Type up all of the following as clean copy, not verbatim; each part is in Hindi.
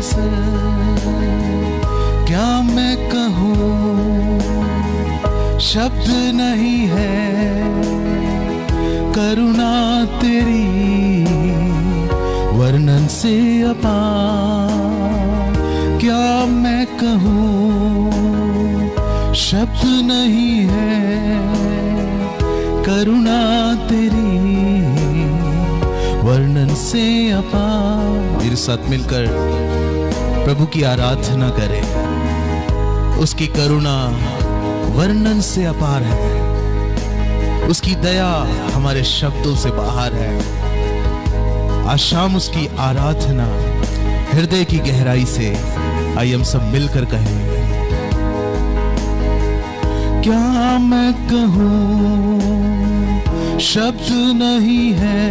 से क्या मैं कहूँ, शब्द नहीं है करुणा तेरी वर्णन से अपार। क्या मैं कहूँ, शब्द नहीं है करुणा तेरी वर्णन से अपार। मेरे साथ मिलकर प्रभु की आराधना करें। उसकी करुणा वर्णन से अपार है, उसकी दया हमारे शब्दों से बाहर है। आज शाम उसकी आराधना हृदय की गहराई से आइए हम सब मिलकर कहें। क्या मैं कहूँ, शब्द नहीं है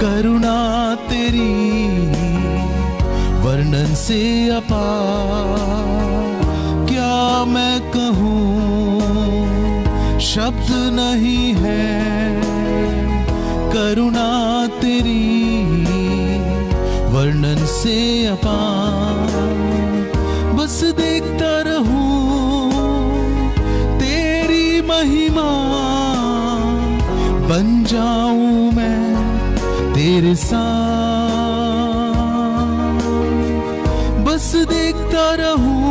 करुणा तेरी वर्णन से अपार। क्या मैं कहूँ, शब्द नहीं है करुणा तेरी वर्णन से अपार। बस देखता रहूं तेरी महिमा, बन जाऊं मैं तेरे साथ। बस देखता रहूं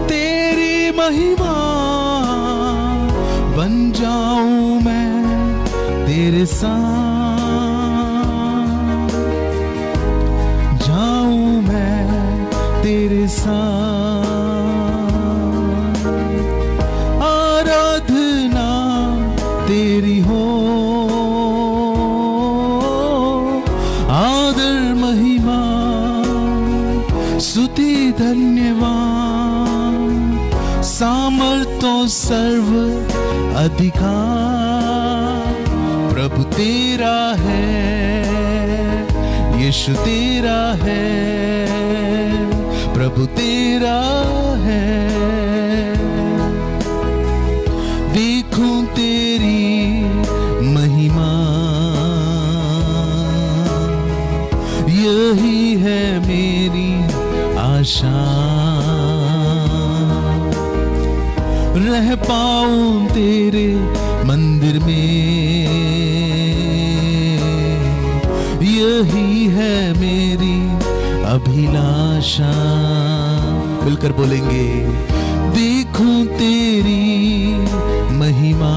तेरी महिमा, बन जाऊं मैं तेरे साथ। जाऊं मैं तेरे साथ। आराधना तेरी हो, आदर महिमा स्तुति धन्यवाद सामर्थ्य सर्व अधिकार प्रभु तेरा है, यीशु तेरा है, प्रभु तेरा है। देखूं तेरी महिमा, यही है मेरी आशा। रह पाऊं तेरे मंदिर में, यही है मेरी अभिलाषा। मिलकर बोलेंगे, देखूं तेरी महिमा,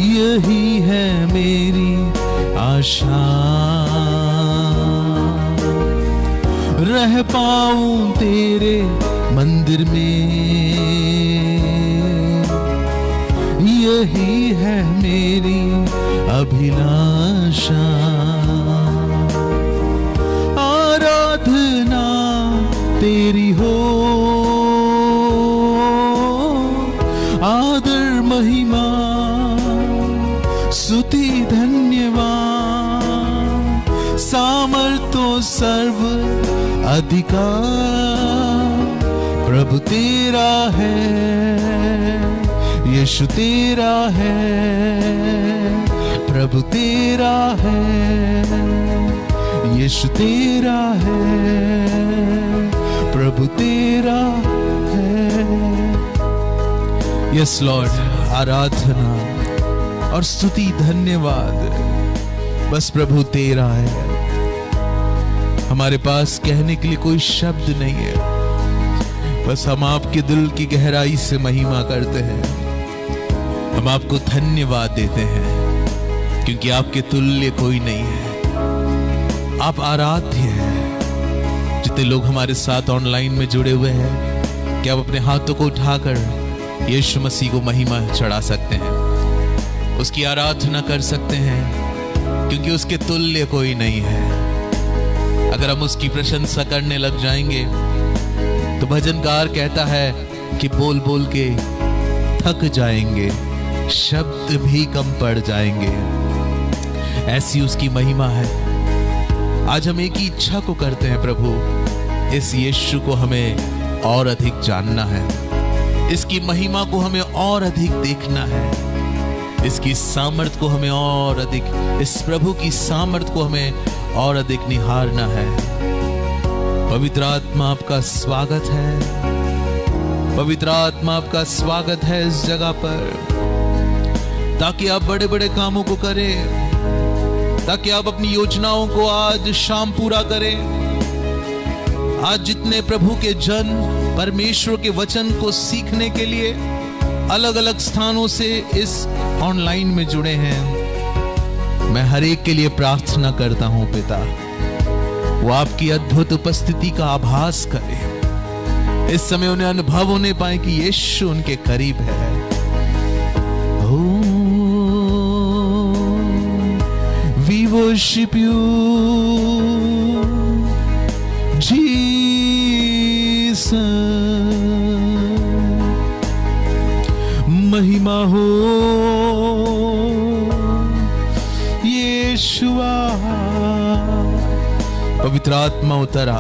यही है मेरी आशा। रह पाऊं तेरे मंदिर में, यही है मेरी अभिलाषा। आराधना तेरी हो, आदर महिमा स्तुति धन्यवाद सामर्थ्य सर्व अधिकार प्रभु तेरा है, यीशु तेरा है, प्रभु तेरा है, यीशु तेरा है, प्रभु तेरा है। यस लॉर्ड, आराधना और स्तुति धन्यवाद बस प्रभु तेरा है। हमारे पास कहने के लिए कोई शब्द नहीं है, बस हम आपके दिल की गहराई से महिमा करते हैं। हम आपको धन्यवाद देते हैं क्योंकि आपके तुल्य कोई नहीं है। आप आराध्य हैं। जितने लोग हमारे साथ ऑनलाइन में जुड़े हुए हैं, क्या आप अपने हाथों को उठाकर यीशु मसीह को महिमा चढ़ा सकते हैं, उसकी आराधना कर सकते हैं क्योंकि उसके तुल्य कोई नहीं है। अगर हम उसकी प्रशंसा करने लग जाएंगे तो भजनकार कहता है कि बोल बोल के थक जाएंगे, शब्द भी कम पड़ जाएंगे, ऐसी उसकी महिमा है। आज हम एक ही इच्छा को करते हैं प्रभु, इस यीशु को हमें और अधिक जानना है, इसकी महिमा को हमें और अधिक देखना है। इसकी सामर्थ को हमें और अधिक, इस प्रभु की सामर्थ को हमें और अधिक निहारना है। पवित्र आत्मा आपका स्वागत है, पवित्र आत्मा आपका स्वागत है इस जगह पर, ताकि आप बड़े बड़े कामों को करें, ताकि आप अपनी योजनाओं को आज शाम पूरा करें। आज जितने प्रभु के जन परमेश्वर के वचन को सीखने के लिए अलग अलग स्थानों से इस ऑनलाइन में जुड़े हैं, मैं हर एक के लिए प्रार्थना करता हूं पिता, वो आपकी अद्भुत उपस्थिति का आभास करें। इस समय उन्हें अनुभव होने पाए कि यीशु उनके करीब है। We worship you, Jesus। महिमा हो यीशुआ। पवित्र आत्मा उतरा,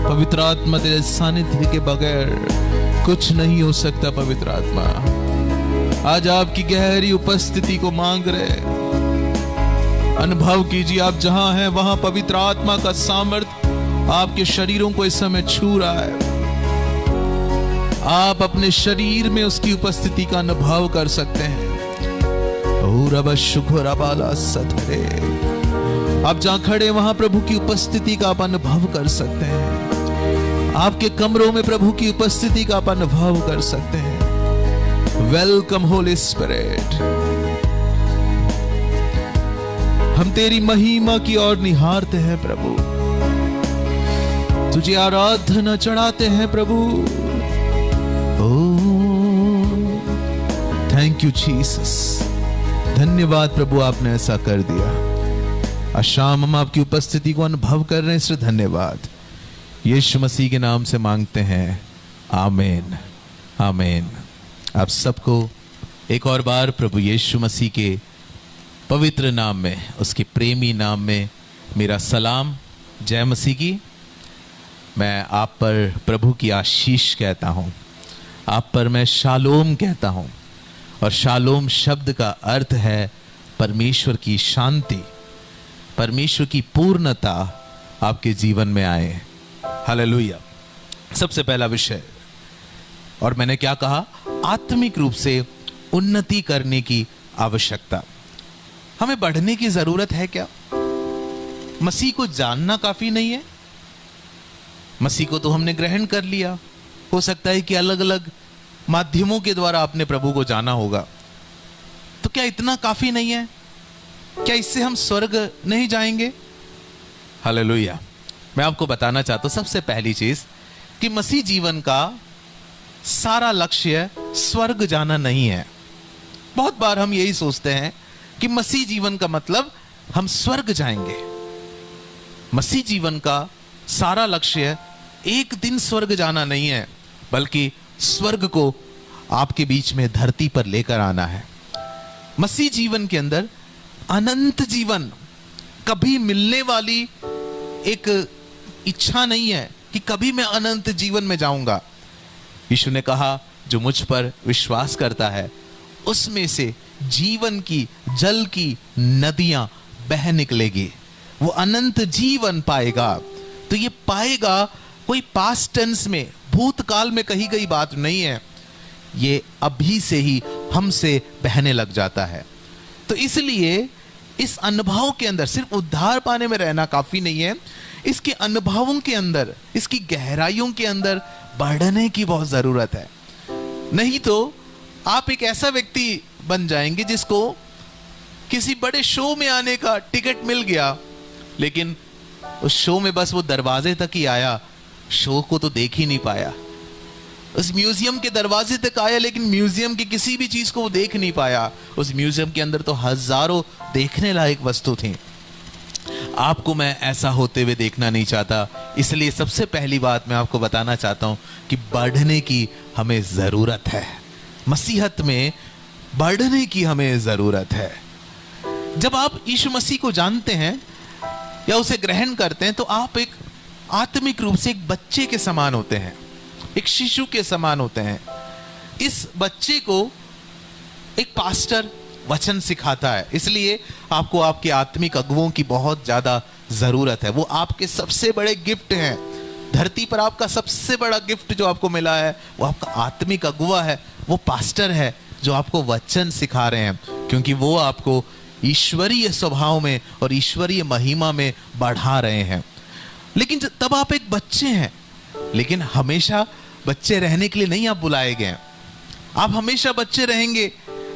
पवित्र आत्मा तेरे सानिध्य के बगैर कुछ नहीं हो सकता। पवित्र आत्मा आज आपकी गहरी उपस्थिति को मांग रहे, अनुभव कीजिए। आप जहां हैं वहां पवित्र आत्मा का सामर्थ आपके शरीरों को इस समय छू रहा है। आप अपने शरीर में उसकी उपस्थिति का अनुभव कर सकते हैं। आप जहां खड़े वहां प्रभु की उपस्थिति का आप अनुभव कर सकते हैं। आपके कमरों में प्रभु की उपस्थिति का आप अनुभव कर सकते हैं। Welcome Holi spirit. हम तेरी महिमा की ओर निहारते हैं प्रभु, तुझे आराधना चढ़ाते हैं प्रभु। Thank you Jesus. धन्यवाद प्रभु, आपने ऐसा कर दिया। आज शाम हम आपकी उपस्थिति को अनुभव कर रहे हैं, इसलिए धन्यवाद। यीशु मसीह के नाम से मांगते हैं, आमीन आमीन। आप सबको एक और बार प्रभु यीशु मसीह के पवित्र नाम में, उसके प्रेमी नाम में मेरा सलाम, जय मसीह की। मैं आप पर प्रभु की आशीष कहता हूँ, आप पर मैं शालोम कहता हूँ। और शालोम शब्द का अर्थ है परमेश्वर की शांति, परमेश्वर की पूर्णता आपके जीवन में आए। हालेलुया। सबसे पहला विषय, और मैंने क्या कहा, आत्मिक रूप से उन्नति करने की आवश्यकता। हमें बढ़ने की जरूरत है क्या? मसीह को जानना काफी नहीं है? मसीह को तो हमने ग्रहण कर लिया। हो सकता है कि अलग अलग माध्यमों के द्वारा आपने प्रभु को जाना होगा, तो क्या इतना काफी नहीं है? क्या इससे हम स्वर्ग नहीं जाएंगे? हालेलुया। मैं आपको बताना चाहता हूं सबसे पहली चीज कि मसीह जीवन का सारा लक्ष्य स्वर्ग जाना नहीं है। बहुत बार हम यही सोचते हैं कि मसीह जीवन का मतलब हम स्वर्ग जाएंगे। मसीह जीवन का सारा लक्ष्य एक दिन स्वर्ग जाना नहीं है, बल्कि स्वर्ग को आपके बीच में धरती पर लेकर आना है। मसीह जीवन के अंदर अनंत जीवन कभी मिलने वाली एक इच्छा नहीं है कि कभी मैं अनंत जीवन में जाऊंगा। यीशु ने कहा, जो मुझ पर विश्वास करता है उसमें से जीवन की जल की नदियां बह निकलेगी, वो अनंत जीवन पाएगा। तो ये पाएगा कोई पास्ट टेंस में, भूतकाल में कही गई बात नहीं है, ये अभी से ही हमसे बहने लग जाता है। तो इसलिए इस अनुभव के अंदर सिर्फ उद्धार पाने में रहना काफी नहीं है, इसके अनुभवों के अंदर, इसकी गहराइयों के अंदर बढ़ने की बहुत जरूरत है। नहीं तो आप एक ऐसा व्यक्ति बन जाएंगे जिसको किसी बड़े शो में आने का टिकट मिल गया, लेकिन उस शो में बस वो दरवाजे तक ही आया, शो को तो देख ही नहीं पाया। उस म्यूजियम के दरवाजे तक आया, लेकिन म्यूजियम की किसी भी चीज को वो देख नहीं पाया। उस म्यूजियम के अंदर तो हजारों देखने लायक वस्तु थी। आपको मैं ऐसा होते हुए देखना नहीं चाहता, इसलिए सबसे पहली बात मैं आपको बताना चाहता हूं कि बढ़ने की हमें जरूरत है। मसीहत में बढ़ने की हमें जरूरत है। जब आप यीशु मसीह को जानते हैं या उसे ग्रहण करते हैं, तो आप एक आत्मिक रूप से एक बच्चे के समान होते हैं, एक शिशु के समान होते हैं। इस बच्चे को एक पास्टर वचन सिखाता है। इसलिए आपको आपके आत्मिक अगुवों की बहुत ज्यादा जरूरत है। वो आपके सबसे बड़े गिफ्ट हैं। धरती पर आपका सबसे बड़ा गिफ्ट जो आपको मिला है वो आपका आत्मिक अगुवा है, वो पास्टर है जो आपको वचन सिखा रहे हैं, क्योंकि वो आपको ईश्वरीय स्वभाव में और ईश्वरीय महिमा में बढ़ा रहे हैं। लेकिन तब आप एक बच्चे हैं, लेकिन हमेशा बच्चे रहने के लिए नहीं आप बुलाए गए हैं। आप हमेशा बच्चे रहेंगे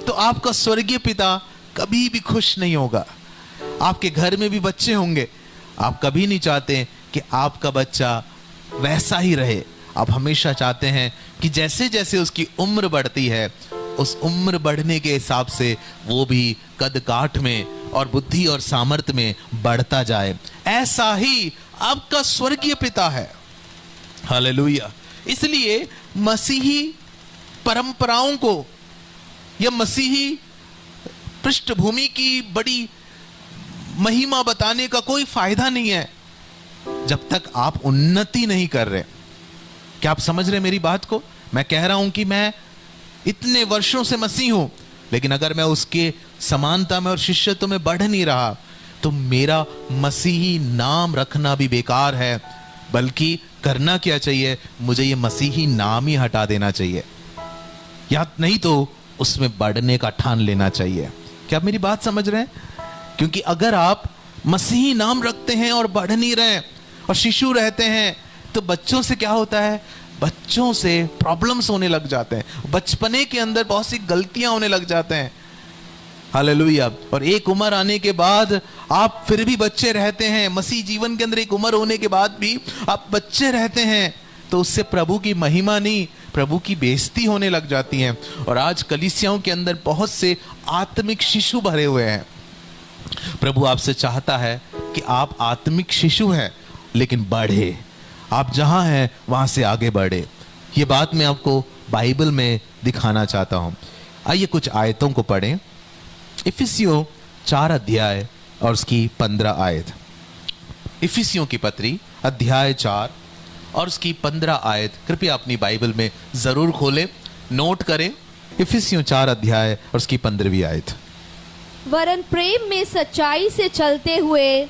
तो आपका स्वर्गीय पिता कभी भी खुश नहीं होगा। आपके घर में भी बच्चे होंगे, आप कभी नहीं चाहते कि आपका बच्चा वैसा ही रहे। आप हमेशा चाहते हैं कि जैसे जैसे उसकी उम्र बढ़ती है, उस उम्र बढ़ने के हिसाब से वो भी कद काठ में और बुद्धि और सामर्थ्य में बढ़ता जाए। ऐसा ही आपका स्वर्गीय पिता है। हालेलुया। इसलिए मसीही परंपराओं को या मसीही पृष्ठभूमि की बड़ी महिमा बताने का कोई फायदा नहीं है जब तक आप उन्नति नहीं कर रहे। क्या आप समझ रहे मेरी बात को? मैं कह रहा हूं कि मैं इतने वर्षों से मसीह हूं, लेकिन अगर मैं उसके समानता में और शिष्यत्व में बढ़ नहीं रहा तो मेरा मसीही नाम रखना भी बेकार है। बल्कि करना क्या चाहिए? मुझे ये मसीही नाम ही हटा देना चाहिए, या नहीं तो उसमें बढ़ने का ठान लेना चाहिए। क्या आप मेरी बात समझ रहे हैं? क्योंकि अगर आप मसीही नाम रखते हैं और बढ़ नहीं रहे और शिशु रहते हैं तो बच्चों से क्या होता है? बच्चों से प्रॉब्लम्स होने लग जाते हैं। बचपने के अंदर बहुत सी गलतियां होने लग जाते हैं। हालेलुया। और एक उम्र आने के बाद आप फिर भी बच्चे रहते हैं। मसीह जीवन के अंदर एक उम्र होने के बाद भी आप बच्चे रहते हैं, तो उससे प्रभु की महिमा नहीं, प्रभु की बेइज्जती होने लग जाती है। और आज कलीसियाओं के अंदर बहुत से आत्मिक शिशु भरे हुए हैं। प्रभु आपसे चाहता है कि आप आत्मिक शिशु हैं, लेकिन बढ़े। आप जहां हैं वहां से आगे बढ़े। ये बात मैं आपको बाइबल में दिखाना चाहता हूं। आइए कुछ आयतों को पढ़ें। इफिसियों 4 अध्याय और उसकी 15 आयत। इफिसियों की पत्री अध्याय 4 और उसकी 15 आयत कृपया अपनी बाइबल में जरूर खोलें, नोट करें। इफिसियों 4 अध्याय और उसकी 15वीं आयत। वरन प्रेम में सच्चाई से चलते हुए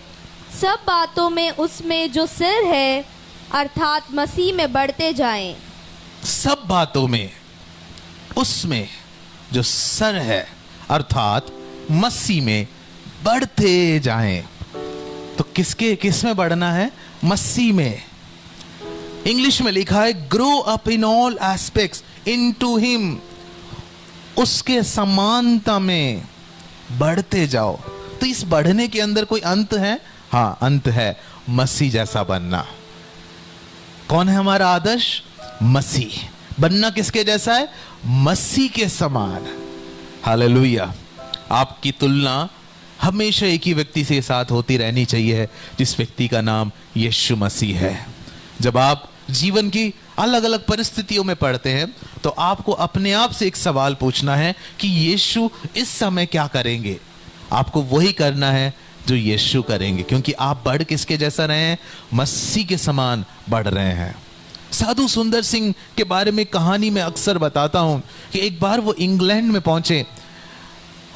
सब बातों में उसमें जो सिर है अर्थात मसीह में बढ़ते जाएं। सब बातों में उसमें जो सर है अर्थात मसीह में बढ़ते जाएं। तो किस में बढ़ना है? मसीह में। इंग्लिश में लिखा है grow up in all aspects into him. उसके समानता में बढ़ते जाओ। तो इस बढ़ने के अंदर कोई अंत है? हाँ, अंत है। मसीह जैसा बनना। कौन है हमारा आदर्श? मसीह। बनना किसके जैसा है? मसीह के समान। हालेलुया। आपकी तुलना हमेशा एक ही व्यक्ति से साथ होती रहनी चाहिए, जिस व्यक्ति का नाम यीशु मसीह है। जब आप जीवन की अलग अलग परिस्थितियों में पड़ते हैं तो आपको अपने आप से एक सवाल पूछना है कि यीशु इस समय क्या करेंगे। आपको वही करना है जो यीशु करेंगे, क्योंकि आप बढ़ किसके जैसा रहे हैं? मसीह के समान बढ़ रहे हैं। साधु सुंदर सिंह के बारे में कहानी में अक्सर बताता हूं कि एक बार वो इंग्लैंड में पहुंचे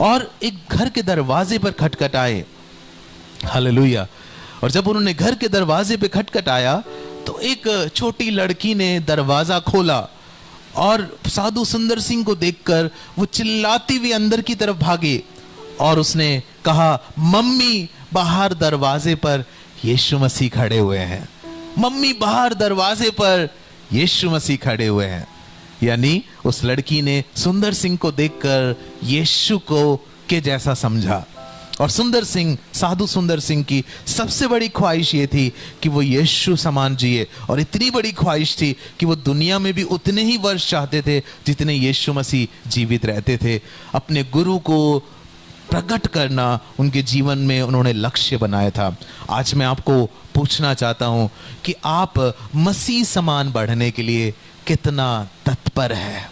और एक घर के दरवाजे पर खटखटाए। हालेलुया। और जब उन्होंने घर के दरवाजे पे खटखटाया तो एक छोटी लड़की ने दरवाजा खोला और साधु सुंदर सिंह को देखकर वो चिल्लाती हुई अंदर की तरफ भागी और उसने कहा, मम्मी बाहर दरवाजे पर यीशु मसीह खड़े हुए हैं। मम्मी बाहर दरवाजे पर यीशु मसीह खड़े हुए हैं। यानी उस लड़की ने सुंदर सिंह को देखकर यीशु को के जैसा समझा। और सुंदर सिंह, साधु सुंदर सिंह की सबसे बड़ी ख्वाहिश ये थी कि वो यीशु समान जिए। और इतनी बड़ी ख्वाहिश थी कि वो दुनिया में भी उतने ही वर्ष चाहते थे जितने यीशु मसीह जीवित रहते थे। अपने गुरु को प्रकट करना उनके जीवन में उन्होंने लक्ष्य बनाया था। आज मैं आपको पूछना चाहता हूं कि आप मसीह समान बढ़ने के लिए कितना तत्पर है।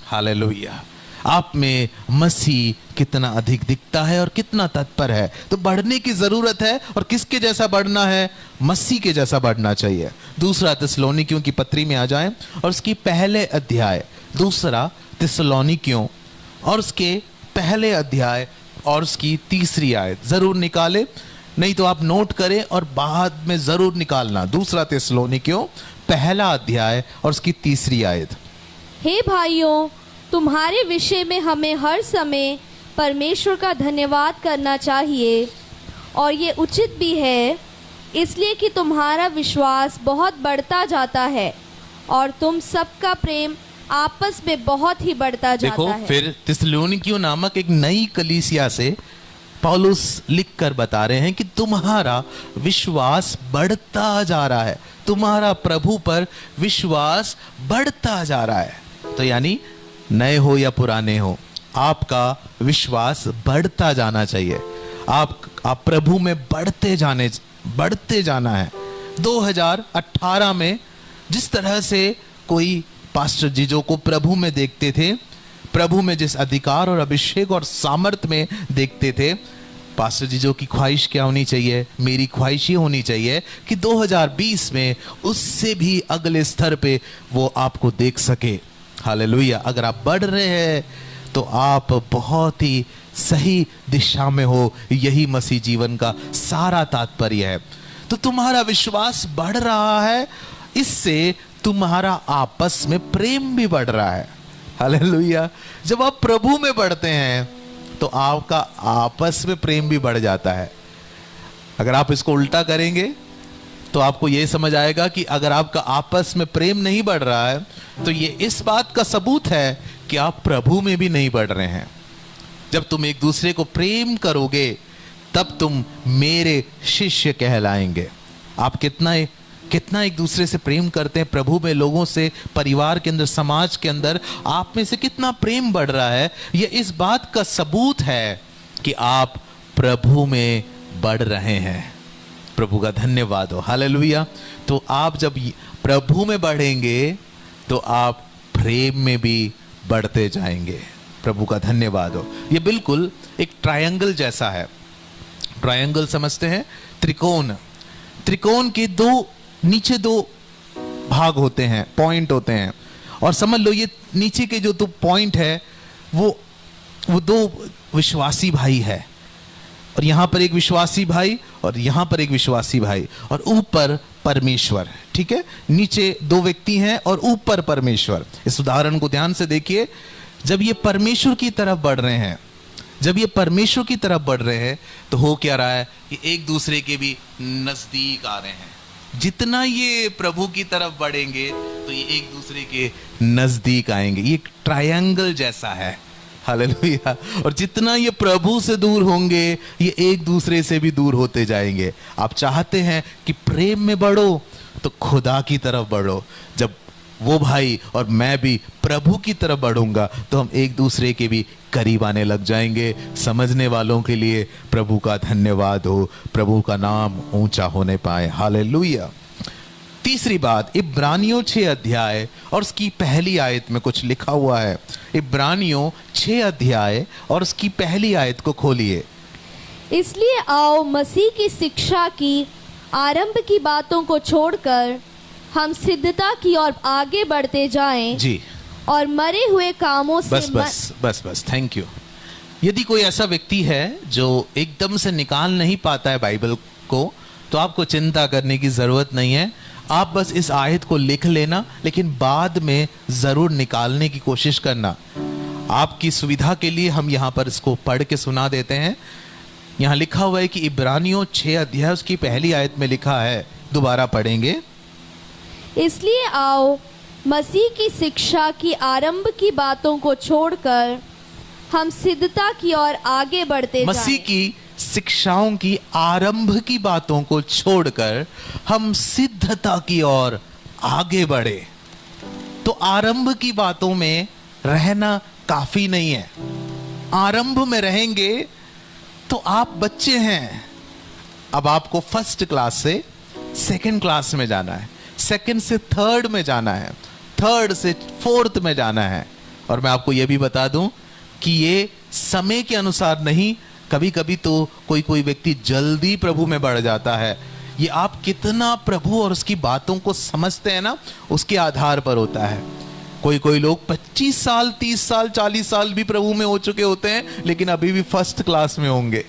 हालेलुया। आप में मसीह कितना अधिक दिखता है और कितना तत्पर है। तो बढ़ने की जरूरत है। और किसके जैसा बढ़ना है? मसीह के जैसा बढ़ना चाहिए। दूसरा थिस्सलुनीकियों की पत्री में आ जाएं और उसकी पहले अध्याय, दूसरा थिस्सलुनीकियों और उसके पहले अध्याय और उसकी 3 आयत जरूर निकाले, नहीं तो आप नोट करें और बाद में जरूर निकालना। 2 थिस्सलुनीकियों पहला अध्याय और उसकी 3 आयत। हे भाइयों, तुम्हारे विषय में हमें हर समय परमेश्वर का धन्यवाद करना चाहिए, और ये उचित भी है, इसलिए कि तुम्हारा विश्वास बहुत बढ़ता जाता है और तुम सबका प्रेम आपस में बहुत ही बढ़ता जाता देखो, है। फिर थिस्सलुनीकियों नामक एक नई कलीसिया से पौलुस लिखकर बता रहे हैं कि तुम्हारा विश्वास बढ़ता जा रहा है, तुम्हारा प्रभु पर विश्वास बढ़ता जा रहा है। तो यानी नए हो या पुराने हो, आपका विश्वास बढ़ता जाना चाहिए। आप प्रभु में बढ़ते जाना है। 2018 में जिस तरह से कोई पास्टर जीजो को प्रभु में देखते थे, प्रभु में जिस अधिकार और अभिषेक और सामर्थ में देखते थे, पास्टर जीजो की ख्वाहिश क्या होनी चाहिए? मेरी ख्वाहिश ये होनी चाहिए कि 2020 में उससे भी अगले स्तर पे वो आपको देख सके। हालेलुया। अगर आप बढ़ रहे हैं तो आप बहुत ही सही दिशा में हो, यही मसीह जीवन का सारा तात्पर्य है। तो तुम्हारा विश्वास बढ़ रहा है, इससे तुम्हारा आपस में प्रेम भी बढ़ रहा है। हालेलुया। जब आप प्रभु में बढ़ते हैं तो आपका आपस में प्रेम भी बढ़ जाता है। अगर आप इसको उल्टा करेंगे तो आपको यह समझ आएगा कि अगर आपका आपस में प्रेम नहीं बढ़ रहा है तो ये इस बात का सबूत है कि आप प्रभु में भी नहीं बढ़ रहे हैं। जब तुम एक दूसरे को प्रेम करोगे तब तुम मेरे शिष्य कहलाएंगे। आप कितना एक दूसरे से प्रेम करते हैं, प्रभु में, लोगों से, परिवार के अंदर, समाज के अंदर आप में से कितना प्रेम बढ़ रहा है, यह इस बात का सबूत है कि आप प्रभु में बढ़ रहे हैं। प्रभु का धन्यवाद हो। हालेलुया। तो आप जब प्रभु में बढ़ेंगे तो आप प्रेम में भी बढ़ते जाएंगे। प्रभु का धन्यवाद हो। यह बिल्कुल एक ट्रायंगल जैसा है। ट्रायंगल समझते हैं? त्रिकोण के नीचे 2 भाग होते हैं, पॉइंट होते हैं, और समझ लो ये नीचे के जो 2 पॉइंट है वो 2 विश्वासी भाई है, और यहां पर एक विश्वासी भाई और यहां पर एक विश्वासी भाई, और ऊपर परमेश्वर। ठीक है, नीचे 2 व्यक्ति हैं और ऊपर परमेश्वर। इस उदाहरण को ध्यान से देखिए। जब ये परमेश्वर की तरफ बढ़ रहे हैं, तो हो क्या रहा है कि एक दूसरे के भी नजदीक आ रहे हैं। जितना ये प्रभु की तरफ बढ़ेंगे तो ये एक दूसरे के नजदीक आएंगे। ये ट्रायंगल जैसा है। हालेलुया। और जितना ये प्रभु से दूर होंगे ये एक दूसरे से भी दूर होते जाएंगे। आप चाहते हैं कि प्रेम में बढ़ो तो खुदा की तरफ बढ़ो। जब वो भाई और मैं भी प्रभु की तरफ बढ़ूंगा तो हम एक दूसरे के भी करीब आने लग जाएंगे। समझने वालों के लिए प्रभु का धन्यवाद हो, प्रभु का नाम ऊंचा होने पाए। हालेलुया। तीसरी बात, इब्रानियों 6 अध्याय और उसकी पहली आयत में कुछ लिखा हुआ है। इब्रानियों 6 अध्याय और उसकी पहली आयत को खोलिए। इसलिए आओ मसीह की शिक्षा की आरंभ की बातों को छोड़कर हम सिद्धता की ओर आगे बढ़ते जाएं जी, और मरे हुए कामों से बस थैंक यू। यदि कोई ऐसा व्यक्ति है जो एकदम से निकाल नहीं पाता है बाइबल को, तो आपको चिंता करने की जरूरत नहीं है। आप बस इस आयत को लिख लेना, लेकिन बाद में जरूर निकालने की कोशिश करना। आपकी सुविधा के लिए हम यहाँ पर इसको पढ़ के सुना देते हैं। यहाँ लिखा हुआ है कि इब्रानियों 6 अध्याय उसकी पहली आयत में लिखा है, दोबारा पढ़ेंगे। इसलिए आओ मसीह की शिक्षा की आरंभ की बातों को छोड़कर हम सिद्धता की ओर आगे बढ़ते मसीह की शिक्षाओं की आरंभ की बातों को छोड़कर हम सिद्धता की ओर आगे बढ़े। तो आरंभ की बातों में रहना काफी नहीं है। आरंभ में रहेंगे तो आप बच्चे हैं। अब आपको फर्स्ट क्लास से सेकंड क्लास में जाना है, सेकंड से थर्ड में जाना है, थर्ड से फोर्थ में जाना है। और मैं आपको यह भी बता दूं कि ये समय के अनुसार नहीं, कभी कभी तो कोई व्यक्ति जल्दी प्रभु में बढ़ जाता है। ये आप कितना प्रभु और उसकी बातों को समझते हैं ना, उसके आधार पर होता है। कोई कोई लोग 25 साल 30 साल 40 साल भी प्रभु में हो चुके होते हैं, लेकिन अभी भी फर्स्ट क्लास में होंगे।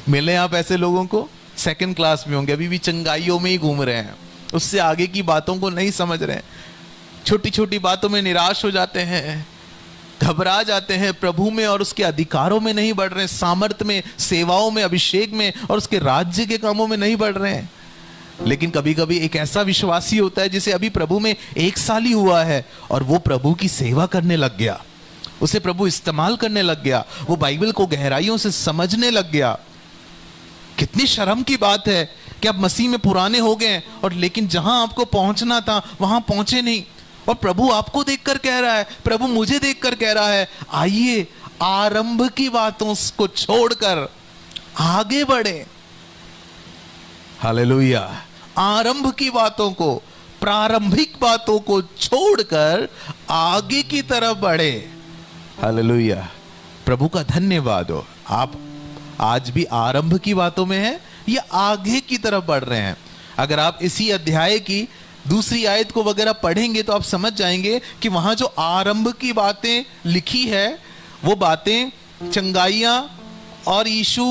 मिले आप ऐसे लोगों को, सेकंड क्लास में होंगे, अभी भी चंगाइयों में ही घूम रहे हैं, उससे आगे की बातों को नहीं समझ रहे हैं, छोटी छोटी बातों में निराश हो जाते हैं, घबरा जाते हैं, प्रभु में और उसके अधिकारों में नहीं बढ़ रहे हैं, सामर्थ्य में, सेवाओं में, अभिषेक में और उसके राज्य के कामों में नहीं बढ़ रहे हैं। लेकिन कभी कभी एक ऐसा विश्वासी होता है जिसे अभी प्रभु में 1 साल ही हुआ है और वो प्रभु की सेवा करने लग गया, उसे प्रभु इस्तेमाल करने लग गया, वो बाइबल को गहराइयों से समझने लग गया। कितनी शर्म की बात है कि आप मसीह में पुराने हो गए और लेकिन जहां आपको पहुंचना था वहां पहुंचे नहीं। और प्रभु आपको देखकर कह रहा है, प्रभु मुझे देखकर कह रहा है, आइए आरंभ की बातों को छोड़कर आगे बढ़े। हालेलुया। आरंभ की बातों को, प्रारंभिक बातों को छोड़कर आगे की तरफ बढ़े। हालेलुया। प्रभु का धन्यवाद हो। आप आज भी आरंभ की बातों में हैं या आगे की तरफ बढ़ रहे हैं? अगर आप इसी अध्याय की दूसरी आयत को वगैरह पढ़ेंगे तो आप समझ जाएंगे कि वहां जो आरंभ की बातें लिखी है वो बातें चंगाइयां और यीशु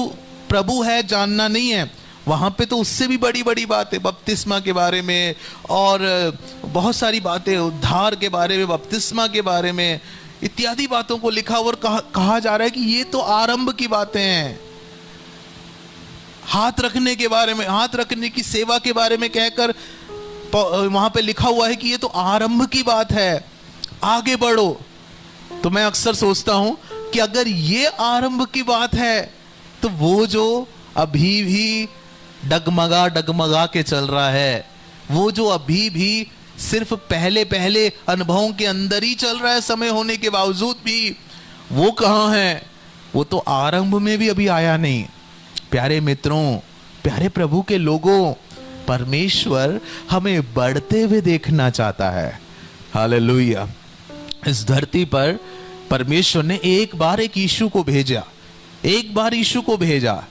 प्रभु है जानना नहीं है। वहां पे तो उससे भी बड़ी बड़ी बातें, बपतिस्मा के बारे में और बहुत सारी बातें, उद्धार के बारे में, बपतिस्मा के बारे में इत्यादि बातों को लिखा और कहा जा रहा है कि ये तो आरंभ की बातें हैं। हाथ रखने के बारे में, हाथ रखने की सेवा के बारे में कहकर वहां पे लिखा हुआ है कि ये तो आरंभ की बात है, आगे बढ़ो। तो मैं अक्सर सोचता हूं कि अगर ये आरंभ की बात है तो वो जो अभी भी डगमगा डगमगा के चल रहा है, वो जो अभी भी सिर्फ पहले पहले अनुभवों के अंदर ही चल रहा है समय होने के बावजूद भी, वो कहां है? वो तो आरंभ में भी अभी आया नहीं। प्यारे मित्रों, प्यारे प्रभु के लोगों, परमेश्वर हमें बढ़ते हुए देखना चाहता है। हालेलुया। इस धरती पर परमेश्वर ने एक बार एक यीशु को भेजा, एक बार यीशु को भेजा,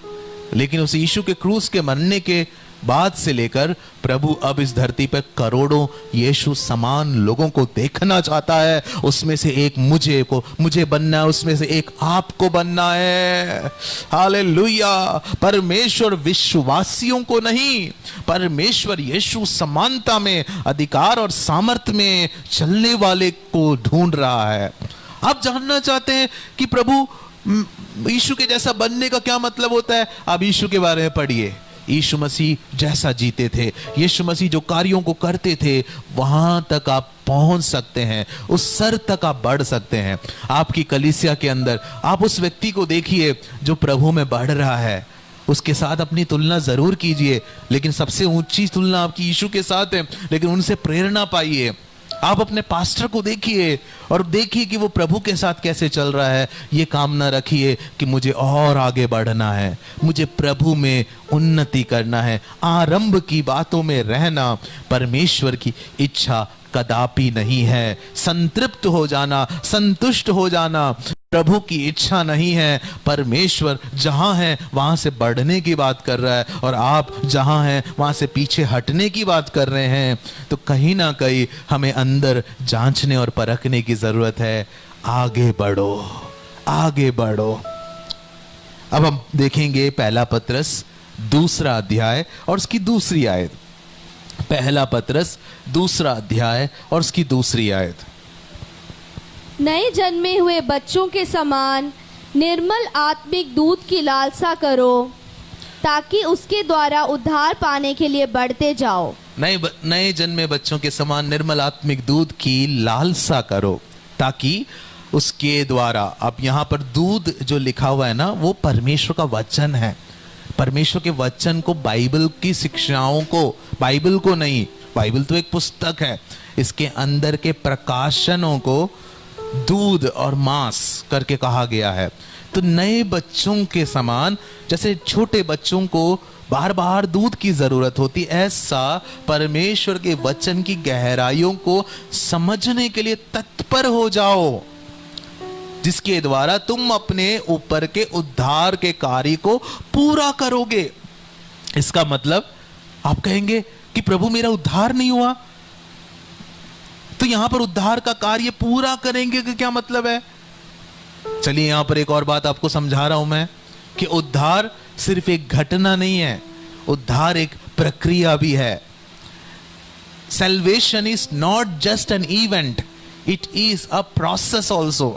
लेकिन उस यीशु के क्रूस के मरने के बाद से लेकर प्रभु अब इस धरती पर करोड़ों यीशु समान लोगों को देखना चाहता है। उसमें से एक मुझे बनना है, उसमें से एक आपको बनना है। हालेलुया। परमेश्वर विश्वासियों को नहीं, परमेश्वर यीशु समानता में, अधिकार और सामर्थ्य में चलने वाले को ढूंढ रहा है। आप जानना चाहते हैं कि प्रभु यीशु के जैसा बनने का क्या मतलब होता है? आप यीशु के बारे में पढ़िए। यीशु मसीह जैसा जीते थे, यीशु मसीह जो कार्यों को करते थे, वहां तक आप पहुंच सकते हैं, उस स्तर तक आप बढ़ सकते हैं। आपकी कलीसिया के अंदर आप उस व्यक्ति को देखिए जो प्रभु में बढ़ रहा है, उसके साथ अपनी तुलना जरूर कीजिए, लेकिन सबसे ऊंची तुलना आपकी यीशु के साथ है, लेकिन उनसे प्रेरणा पाइए। आप अपने पास्टर को देखिए और देखिए कि वो प्रभु के साथ कैसे चल रहा है। ये कामना रखिए कि मुझे और आगे बढ़ना है, मुझे प्रभु में उन्नति करना है। आरंभ की बातों में रहना परमेश्वर की इच्छा कदापि नहीं है। संतृप्त हो जाना, संतुष्ट हो जाना प्रभु की इच्छा नहीं है। परमेश्वर जहां है वहां से बढ़ने की बात कर रहा है और आप जहां हैं वहां से पीछे हटने की बात कर रहे हैं। तो कहीं ना कहीं हमें अंदर जांचने और परखने की जरूरत है। आगे बढ़ो, आगे बढ़ो। अब हम देखेंगे पहला पत्रस 2 अध्याय और उसकी दूसरी आयत। पहला पत्रस 2 अध्याय और उसकी दूसरी आयत। नए जन्मे हुए बच्चों के समान निर्मल आत्मिक दूध की लालसा करो, ताकि उसके द्वारा उद्धार पाने के लिए बढ़ते जाओ। नए जन्मे बच्चों के समान निर्मल आत्मिक दूध की लालसा करो, ताकि उसके द्वारा, अब यहाँ पर दूध जो लिखा हुआ है ना, वो परमेश्वर का वचन है। परमेश्वर के वचन को, बाइबल की शिक्षाओं को, बाइबल को नहीं, बाइबल तो एक पुस्तक है, इसके अंदर के प्रकाशनों को दूध और मांस करके कहा गया है। तो नए बच्चों के समान, जैसे छोटे बच्चों को बार बार दूध की जरूरत होती, ऐसा परमेश्वर के वचन की गहराइयों को समझने के लिए तत्पर हो जाओ, जिसके द्वारा तुम अपने ऊपर के उद्धार के कार्य को पूरा करोगे। इसका मतलब आप कहेंगे कि प्रभु मेरा उद्धार नहीं हुआ, तो यहां पर उद्धार का कार्य पूरा करेंगे का क्या मतलब है? चलिए यहां पर एक और बात आपको समझा रहा हूं मैं कि उद्धार सिर्फ एक घटना नहीं है, उद्धार एक प्रक्रिया भी है। Salvation is not just an event, it is a process also.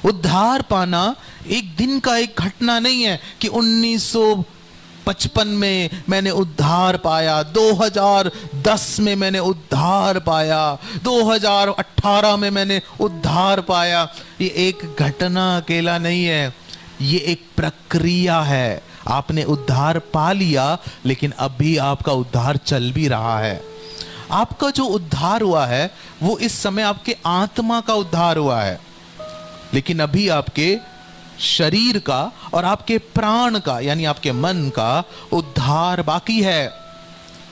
उद्धार पाना एक दिन का एक घटना नहीं है कि 1955 में मैंने उद्धार पाया, 2010 में मैंने उद्धार पाया, 2018 में मैंने उद्धार पाया। ये एक घटना अकेला नहीं है, ये एक प्रक्रिया है। आपने उद्धार पा लिया, लेकिन अभी आपका उद्धार चल भी रहा है। आपका जो उद्धार हुआ है वो इस समय आपके आत्मा का उद्धार हुआ है, लेकिन अभी आपके शरीर का और आपके प्राण का यानी आपके मन का उद्धार बाकी है।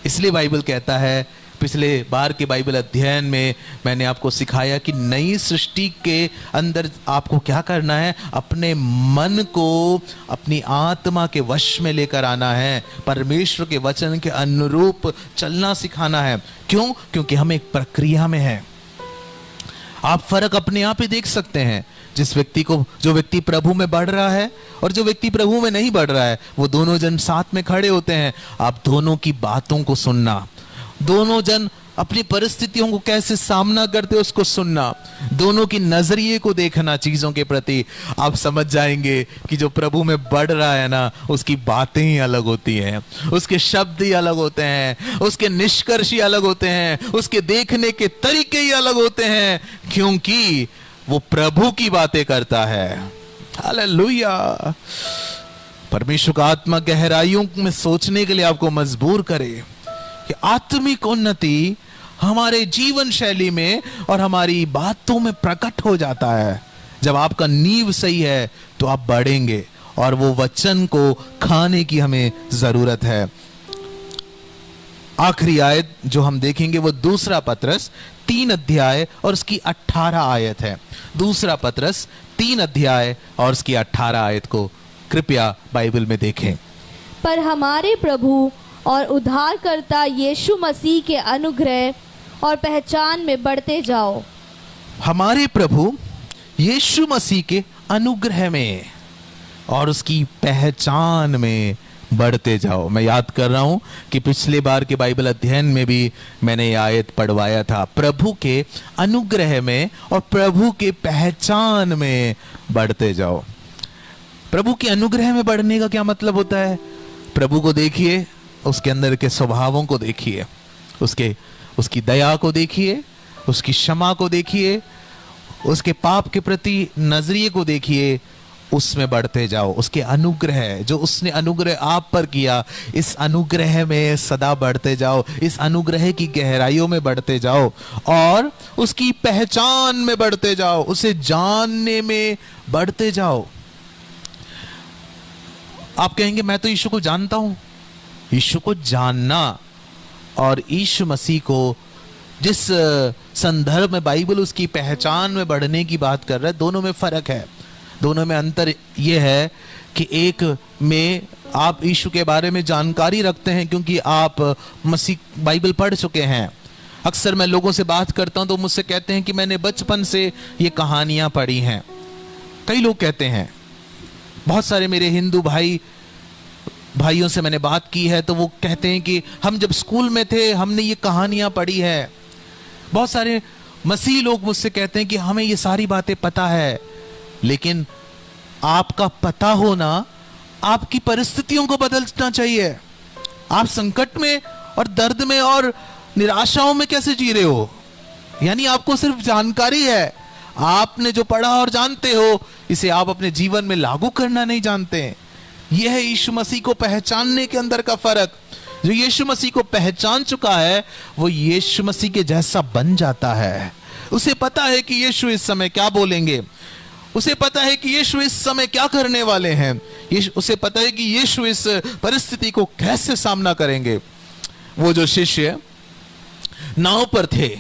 इसलिए बाइबल कहता है, पिछले बार के बाइबल अध्ययन में मैंने आपको सिखाया कि नई सृष्टि के अंदर आपको क्या करना है, अपने मन को अपनी आत्मा के वश में लेकर आना है, परमेश्वर के वचन के अनुरूप चलना सिखाना है। क्यों? क्योंकि हम एक प्रक्रिया में हैं। आप फर्क अपने आप ही देख सकते हैं। जो व्यक्ति प्रभु में बढ़ रहा है और जो व्यक्ति प्रभु में नहीं बढ़ रहा है, वो दोनों जन साथ में खड़े होते हैं। आप दोनों की बातों को सुनना, दोनों जन अपनी परिस्थितियों को कैसे सामना करते उसको सुनना, दोनों की नजरिए को देखना चीजों के प्रति। आप समझ जाएंगे कि जो प्रभु में बढ़ रहा है ना, उसकी बातें ही अलग होती हैं, उसके शब्द ही अलग होते हैं, उसके निष्कर्ष ही अलग होते हैं, उसके देखने के तरीके ही अलग होते हैं, क्योंकि वो प्रभु की बातें करता है। हालेलुया। परमेश्वर का आत्मा गहराइयों में सोचने के लिए आपको मजबूर करे कि आत्मिक उन्नति हमारे जीवन शैली में और हमारी बातों में प्रकट हो जाता है। जब आपका नींव सही है तो आप बढ़ेंगे, और वो वचन को खाने की हमें जरूरत है। आखिरी आयत जो हम देखेंगे वो दूसरा पत्रस 3 अध्याय और उसकी 18 आयत है। दूसरा पत्रस 3 अध्याय और उसकी 18 आयत को कृपया बाइबल में देखें। पर हमारे प्रभु और उद्धारकर्ता यीशु मसीह के अनुग्रह और पहचान में बढ़ते जाओ। हमारे प्रभु यीशु मसीह के अनुग्रह में और उसकी पहचान में बढ़ते जाओ। मैं याद कर रहा हूं कि पिछले बार के बाइबल अध्ययन में भी मैंने ये आयत पढ़वाया था। प्रभु के अनुग्रह में और प्रभु के पहचान में बढ़ते जाओ। प्रभु के अनुग्रह में बढ़ने का क्या मतलब होता है? प्रभु को देखिए, उसके अंदर के स्वभावों को देखिए, उसकी दया को देखिए, उसकी क्षमा को देखिए, उसके पाप के प्रति नजरिए को देखिए, उसमें बढ़ते जाओ। उसके अनुग्रह, जो उसने अनुग्रह आप पर किया, इस अनुग्रह में सदा बढ़ते जाओ, इस अनुग्रह की गहराइयों में बढ़ते जाओ और उसकी पहचान में बढ़ते जाओ, उसे जानने में बढ़ते जाओ। आप कहेंगे मैं तो यीशु को जानता हूं। यीशु को जानना और यीशु मसीह को जिस संदर्भ में बाइबल उसकी पहचान में बढ़ने की बात कर रहा है, दोनों में फर्क है। दोनों में अंतर यह है कि एक में आप यीशु के बारे में जानकारी रखते हैं क्योंकि आप मसीह बाइबल पढ़ चुके हैं। अक्सर मैं लोगों से बात करता हूं तो मुझसे कहते हैं कि मैंने बचपन से ये कहानियां पढ़ी हैं। कई लोग कहते हैं, बहुत सारे मेरे हिंदू भाइयों से मैंने बात की है तो वो कहते हैं कि हम जब स्कूल में थे हमने ये कहानियां पढ़ी है। बहुत सारे मसीह लोग मुझसे कहते हैं कि हमें ये सारी बातें पता है। लेकिन आपका पता होना आपकी परिस्थितियों को बदलना चाहिए। आप संकट में और दर्द में और निराशाओं में कैसे जी रहे हो? यानी आपको सिर्फ जानकारी है, आपने जो पढ़ा और जानते हो, इसे आप अपने जीवन में लागू करना नहीं जानते। यह है यीशु मसीह को पहचानने के अंदर का फर्क। जो यीशु मसीह को पहचान चुका है वो यीशु मसीह के जैसा बन जाता है। उसे पता है कि यीशु इस समय क्या बोलेंगे, उसे पता है कि यीशु इस समय क्या करने वाले हैं, उसे पता है कि यीशु इस परिस्थिति को कैसे सामना करेंगे। वो जो शिष्य नाव पर थे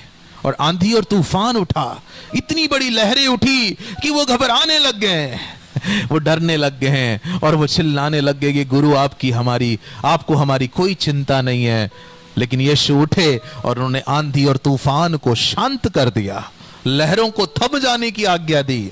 और आंधी और तूफान उठा, इतनी बड़ी लहरें उठी कि वो घबराने लग गए, वो डरने लग गए हैं और वो चिल्लाने लग गए कि गुरु आपको हमारी कोई चिंता नहीं है, लेकिन यीशु उठे और उन्होंने आंधी और तूफान को शांत कर दिया, लहरों को थम जाने की आज्ञा दी।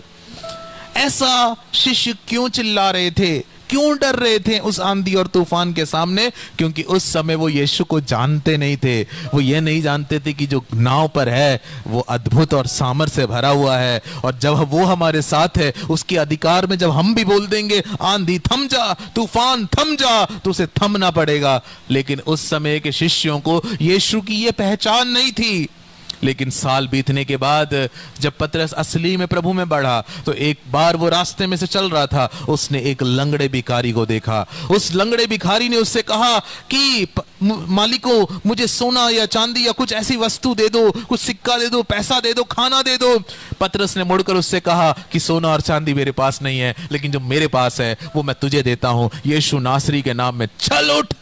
ऐसा शिष्य क्यों चिल्ला रहे थे, क्यों डर रहे थे उस आंधी और तूफान के सामने? क्योंकि उस समय वो यीशु को जानते नहीं थे। वो ये नहीं जानते थे कि जो नाव पर है वो अद्भुत और सामर्थ्य से भरा हुआ है, और जब वो हमारे साथ है उसके अधिकार में जब हम भी बोल देंगे आंधी थम जा, तूफान थम जा, तो उसे थमना पड़ेगा। लेकिन उस समय के शिष्यों को यीशु की ये पहचान नहीं थी। लेकिन साल बीतने के बाद जब पतरस असली में प्रभु में बढ़ा, तो एक बार वो रास्ते में से चल रहा था, उसने एक लंगड़े भिखारी को देखा। उस लंगड़े भिखारी ने उससे कहा कि मालिको, मुझे सोना या चांदी या कुछ ऐसी वस्तु दे दो, कुछ सिक्का दे दो, पैसा दे दो, खाना दे दो। पतरस ने मुड़कर उससे कहा कि सोना और चांदी मेरे पास नहीं है, लेकिन जो मेरे पास है वो मैं तुझे देता हूं। यीशु नासरी के नाम में चल उठ,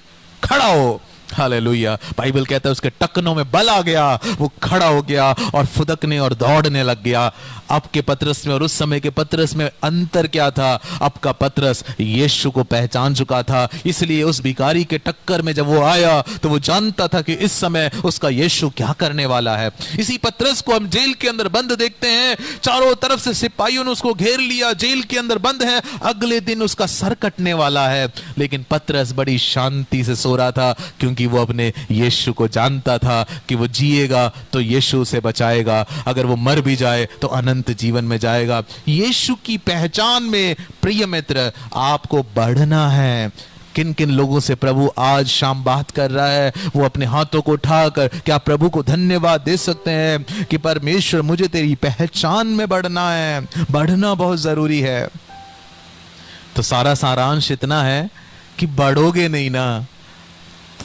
खड़ा हो। हालेलुया। बाइबल कहता है उसके टकनों में बल आ गया, वो खड़ा हो गया और फुदकने और दौड़ने लग गया। अब के पतरस में और उस समय के पतरस में अंतर क्या था? अब का पतरस यीशु को पहचान चुका था, इसलिए उस भिखारी के टक्कर में जब वो आया तो वो जानता था कि इस समय उसका यीशु क्या करने वाला है। इसी पतरस को हम जेल के अंदर बंद देखते हैं, चारों तरफ से सिपाहियों ने उसको घेर लिया, जेल के अंदर बंद है, अगले दिन उसका सर कटने वाला है। लेकिन पतरस बड़ी शांति से सो रहा था, क्योंकि वो अपने यीशु को जानता था कि वो जिएगा तो यीशु उसे बचाएगा, अगर वो मर भी जाए तो अनंत जीवन में जाएगा। यीशु की पहचान में प्रिय मित्र आपको बढ़ना है। किन किन लोगों से प्रभु आज शाम बात कर रहा है, वो अपने हाथों को उठाकर क्या प्रभु को धन्यवाद दे सकते हैं कि परमेश्वर मुझे तेरी पहचान में बढ़ना है। बढ़ना बहुत जरूरी है। तो सारा सारांश इतना है कि बढ़ोगे नहीं ना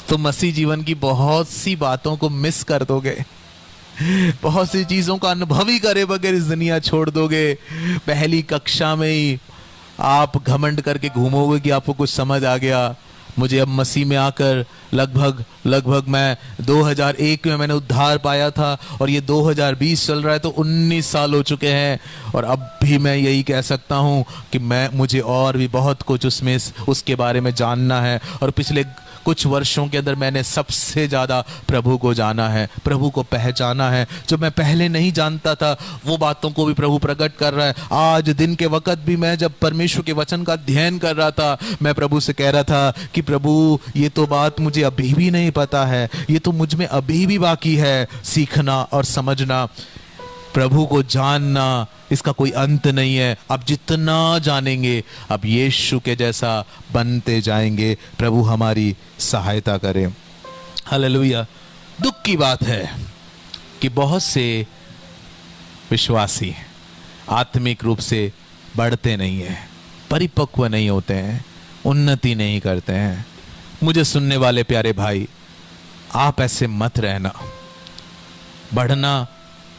तो मसीह जीवन की बहुत सी बातों को मिस कर दोगे, बहुत सी चीजों का अनुभव ही करे बगैर इस दुनिया छोड़ दोगे। पहली कक्षा में ही आप घमंड करके घूमोगे कि आपको कुछ समझ आ गया। मुझे अब मसीह में आकर लगभग मैं 2001 में मैंने उद्धार पाया था और ये 2020 चल रहा है, तो 19 साल हो चुके हैं। और अब भी मैं यही कह सकता हूँ कि मुझे और भी बहुत कुछ उसके बारे में जानना है। और पिछले कुछ वर्षों के अंदर मैंने सबसे ज़्यादा प्रभु को जाना है, प्रभु को पहचाना है। जो मैं पहले नहीं जानता था वो बातों को भी प्रभु प्रकट कर रहा है। आज दिन के वक्त भी मैं जब परमेश्वर के वचन का अध्ययन कर रहा था, मैं प्रभु से कह रहा था कि प्रभु ये तो बात मुझे अभी भी नहीं पता है, ये तो मुझ में अभी भी बाकी है सीखना और समझना। प्रभु को जानना इसका कोई अंत नहीं है। अब जितना जानेंगे अब यीशु के जैसा बनते जाएंगे। प्रभु हमारी सहायता करे। हालेलुया। दुख की बात है कि बहुत से विश्वासी आत्मिक रूप से बढ़ते नहीं हैं, परिपक्व नहीं होते हैं, उन्नति नहीं करते हैं। मुझे सुनने वाले प्यारे भाई, आप ऐसे मत रहना। बढ़ना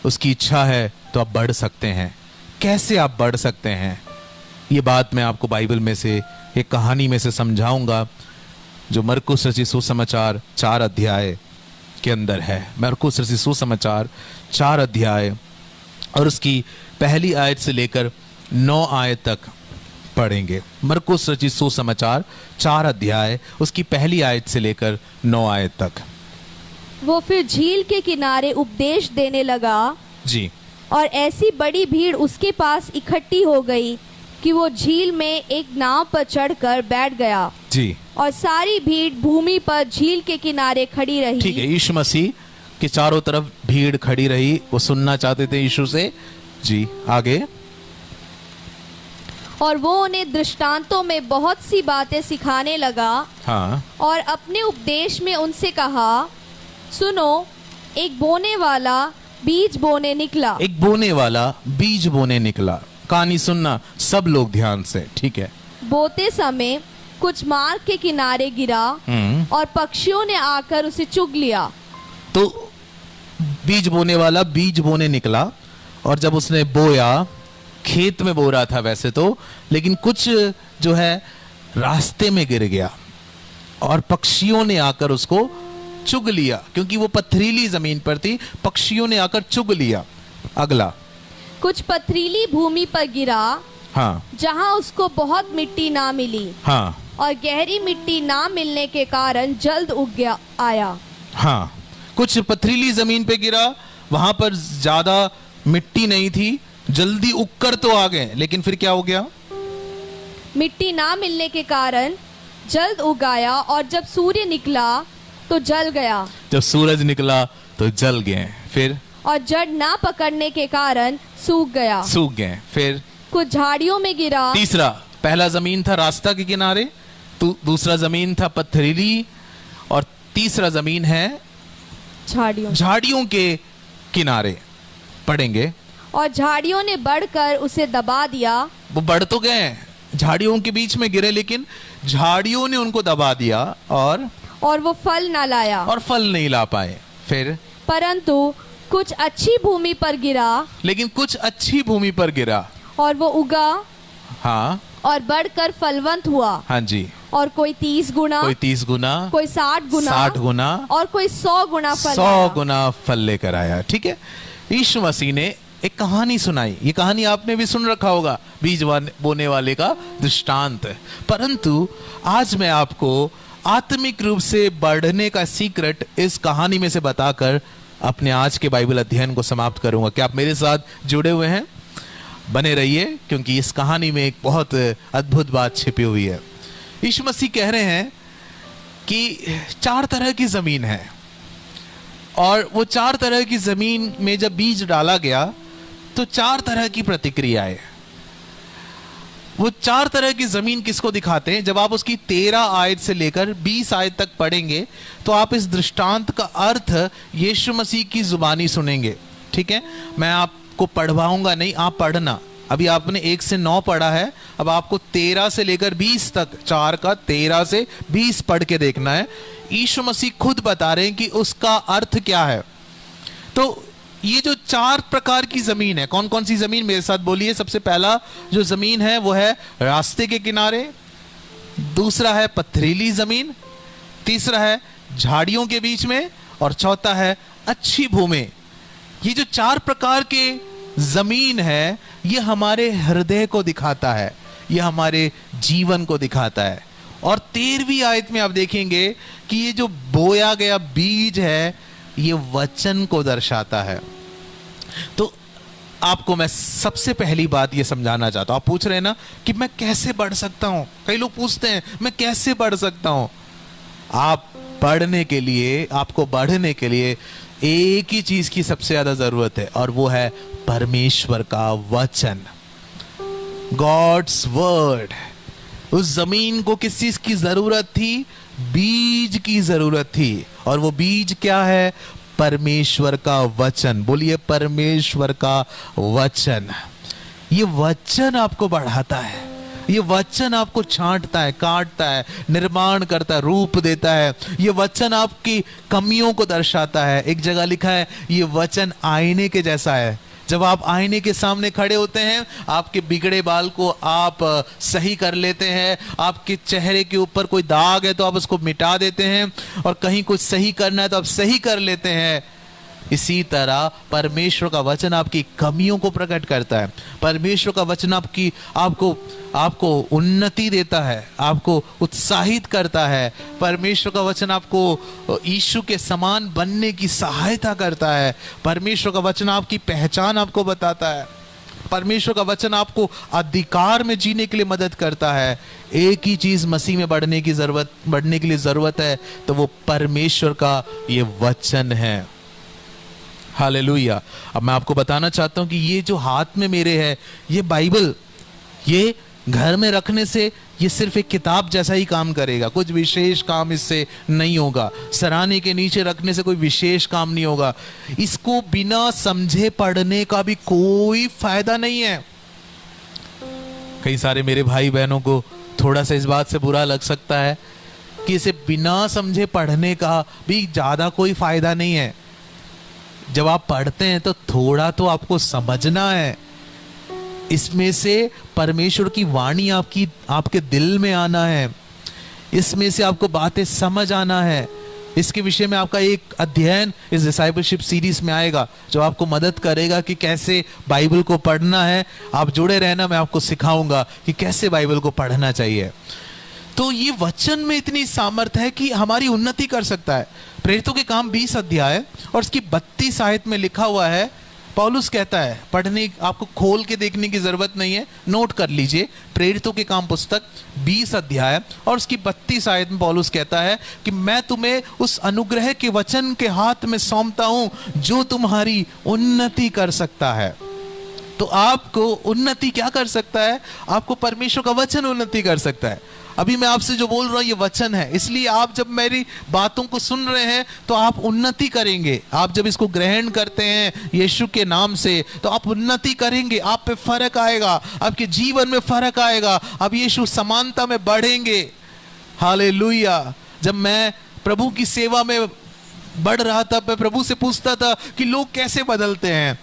उसकी इच्छा है तो आप बढ़ सकते हैं। कैसे आप बढ़ सकते हैं, ये बात मैं आपको बाइबल में से एक कहानी में से समझाऊंगा, जो मरकुस रचित सुसमाचार 4 अध्याय के अंदर है। मरकुस रचित सुसमाचार 4 अध्याय और उसकी पहली आयत से लेकर 9 आयत तक पढ़ेंगे। मरकुस रचित सुसमाचार 4 अध्याय उसकी पहली आयत से लेकर 9 आयत तक। वो फिर झील के किनारे उपदेश देने लगा जी। और ऐसी बड़ी भीड़ उसके पास इकट्ठी हो गई कि वो झील में एक नाव पर चढ़कर बैठ गया जी। और सारी भीड़ भूमि पर झील के किनारे खड़ी रही। ठीक है, यीशु मसीह के चारों तरफ भीड़ खड़ी रही, वो सुनना चाहते थे यीशु से। जी आगे। और वो उन्हें दृष्टांतों में बहुत सी बातें सिखाने लगा। हाँ। और अपने उपदेश में उनसे कहा, सुनो, एक बोने वाला बीज बोने निकला। एक बोने वाला बीज बोने निकला। कहानी सुनना सब लोग ध्यान से, ठीक है। बोते समय कुछ मार्ग के किनारे गिरा और पक्षियों ने आकर उसे चुग लिया। तो बीज बोने वाला बीज बोने निकला और जब उसने बोया, खेत में बो रहा था वैसे तो, लेकिन कुछ जो है रास्ते में गिर गया और पक्षियों ने आकर उसको चुग लिया, क्योंकि वो पथरीली जमीन पर थी। पक्षियों ने आकर चुग लिया। अगला। कुछ पथरीली भूमि पर गिरा, हाँ, जहां उसको बहुत मिट्टी ना मिली। हाँ। और गहरी मिट्टी ना मिलने के कारण जल्द उग आया। हाँ, कुछ पथरीली जमीन पे गिरा, वहां पर ज्यादा मिट्टी नहीं थी, जल्दी उगकर तो आ गए, लेकिन फिर क्या हो गया? मिट्टी ना मिलने के कारण जल्द उगाया, और जब सूर्य निकला तो जल गया। जब सूरज निकला तो जल गए, फिर? और जड़ ना पकड़ने के कारण सूख गया। सूख गए, फिर? कुछ झाड़ियों में गिरा। तीसरा, पहला जमीन था रास्ता के किनारे, दूसरा जमीन था पथरीली, और तीसरा जमीन है झाड़ियों के किनारे। पढ़ेंगे। और झाड़ियों ने बढ़कर उसे दबा दिया। वो बढ़ तो गए, झाड़ियों के बीच में गिरे, लेकिन झाड़ियों ने उनको दबा दिया, और वो फल ना लाया, और फल नहीं ला पाए। फिर? परंतु कुछ अच्छी भूमि पर गिरा। लेकिन कुछ अच्छी भूमि पर गिरा, और वो उगा। हाँ, और बढ़कर फलवंत हुआ। हाँ जी। और कोई 30 गुना, कोई 30 गुना, कोई 60 गुना, 60 गुना, और कोई 100 गुना फल 100 गुना फल लेकर आया। ठीक है। यीशु मसीह ने एक कहानी सुनाई। ये कहानी आपने भी सुन रखा होगा, बीज बोने वाले का दृष्टांत। परंतु आज मैं आपको आत्मिक रूप से बढ़ने का सीक्रेट इस कहानी में से बताकर अपने आज के बाइबल अध्ययन को समाप्त करूंगा। क्या आप मेरे साथ जुड़े हुए हैं? बने रहिए, क्योंकि इस कहानी में एक बहुत अद्भुत बात छिपी हुई है। यीशु मसीह कह रहे हैं कि 4 तरह की जमीन है, और वो 4 तरह की जमीन में जब बीज डाला गया तो 4 तरह की प्रतिक्रियाएं। वो 4 तरह की जमीन किसको दिखाते हैं? जब आप उसकी 13 आयत से लेकर 20 आयत तक पढ़ेंगे तो आप इस दृष्टांत का अर्थ यीशु मसीह की जुबानी सुनेंगे। ठीक है, मैं आपको पढ़वाऊंगा नहीं, आप पढ़ना। अभी आपने 1 से 9 पढ़ा है, अब आपको 13 से लेकर 20 तक, 4 का 13 से 20 पढ़ के देखना है। यीशु मसीह खुद बता रहे हैं कि उसका अर्थ क्या है। तो ये जो 4 प्रकार की जमीन है, कौन कौन सी जमीन? मेरे साथ बोलिए। सबसे पहला जो जमीन है वो है रास्ते के किनारे, दूसरा है पथरीली जमीन, तीसरा है झाड़ियों के बीच में, और चौथा है अच्छी भूमि। ये जो 4 प्रकार के जमीन है, ये हमारे हृदय को दिखाता है, ये हमारे जीवन को दिखाता है। और 13वीं आयत में आप देखेंगे कि ये जो बोया गया बीज है, ये वचन को दर्शाता है। तो आपको मैं सबसे पहली बात ये समझाना चाहता हूं। आप पूछ रहे हैं ना कि मैं कैसे बढ़ सकता हूं? कई लोग पूछते हैं मैं कैसे बढ़ सकता हूं। आप बढ़ने के लिए, आपको बढ़ने के लिए एक ही चीज की सबसे ज्यादा जरूरत है, और वो है परमेश्वर का वचन, गॉड्स वर्ड। उस जमीन को किस चीज की जरूरत थी? बीज की जरूरत थी। और वो बीज क्या है? परमेश्वर का वचन। बोलिए, परमेश्वर का वचन। ये वचन आपको बढ़ाता है, ये वचन आपको छांटता है, काटता है, निर्माण करता है, रूप देता है। ये वचन आपकी कमियों को दर्शाता है। एक जगह लिखा है ये वचन आईने के जैसा है। जब आप आईने के सामने खड़े होते हैं, आपके बिगड़े बाल को आप सही कर लेते हैं, आपके चेहरे के ऊपर कोई दाग है तो आप उसको मिटा देते हैं, और कहीं कुछ सही करना है तो आप सही कर लेते हैं। इसी तरह परमेश्वर का वचन आपकी कमियों को प्रकट करता है। परमेश्वर का वचन आपको उन्नति देता है, आपको उत्साहित करता है। परमेश्वर का वचन आपको यीशु के समान बनने की सहायता करता है। परमेश्वर का वचन आपकी पहचान आपको बताता है। परमेश्वर का वचन आपको अधिकार में जीने के लिए मदद करता है। एक ही चीज मसीह में बढ़ने के लिए जरूरत है, तो वो परमेश्वर का ये वचन है। हालेलुया। अब मैं आपको बताना चाहता हूं कि ये जो हाथ में मेरे है, ये बाइबल, ये घर में रखने से ये सिर्फ एक किताब जैसा ही काम करेगा, कुछ विशेष काम इससे नहीं होगा। सराहने के नीचे रखने से कोई विशेष काम नहीं होगा। इसको बिना समझे पढ़ने का भी कोई फायदा नहीं है। कई सारे मेरे भाई बहनों को थोड़ा सा इस बात से बुरा लग सकता है कि इसे बिना समझे पढ़ने का भी ज्यादा कोई फायदा नहीं है। जब आप पढ़ते हैं तो थोड़ा तो आपको समझना है, इसमें से परमेश्वर की वाणी आपके दिल में आना है, इसमें से आपको बातें समझ आना है। इसके विषय में आपका एक अध्ययन इस डिसाइपलशिप सीरीज में आएगा, जो आपको मदद करेगा कि कैसे बाइबल को पढ़ना है। आप जुड़े रहना, मैं आपको सिखाऊंगा कि कैसे बाइबल को पढ़ना चाहिए। तो ये वचन में इतनी सामर्थ है कि हमारी उन्नति कर सकता है। प्रेरितों के काम 20 अध्याय और उसकी 32 आयत में लिखा हुआ है, पौलुस कहता है, पढ़ने आपको खोल के देखने की जरूरत नहीं है, नोट कर लीजिए। प्रेरितों के काम पुस्तक 20 अध्याय और उसकी 32 आयत में पौलुस कहता है कि मैं तुम्हें उस अनुग्रह के वचन के हाथ में सौंपता हूं जो तुम्हारी उन्नति कर सकता है। तो आपको उन्नति क्या कर सकता है? आपको परमेश्वर का वचन उन्नति कर सकता है। अभी मैं आपसे जो बोल रहा हूं ये वचन है, इसलिए आप जब मेरी बातों को सुन रहे हैं तो आप उन्नति करेंगे। आप जब इसको ग्रहण करते हैं यीशु के नाम से तो आप उन्नति करेंगे, आप पे फर्क आएगा, आपके जीवन में फर्क आएगा, आप यीशु समानता में बढ़ेंगे। हालेलुया। जब मैं प्रभु की सेवा में बढ़ रहा था, मैं प्रभु से पूछता था कि लोग कैसे बदलते हैं,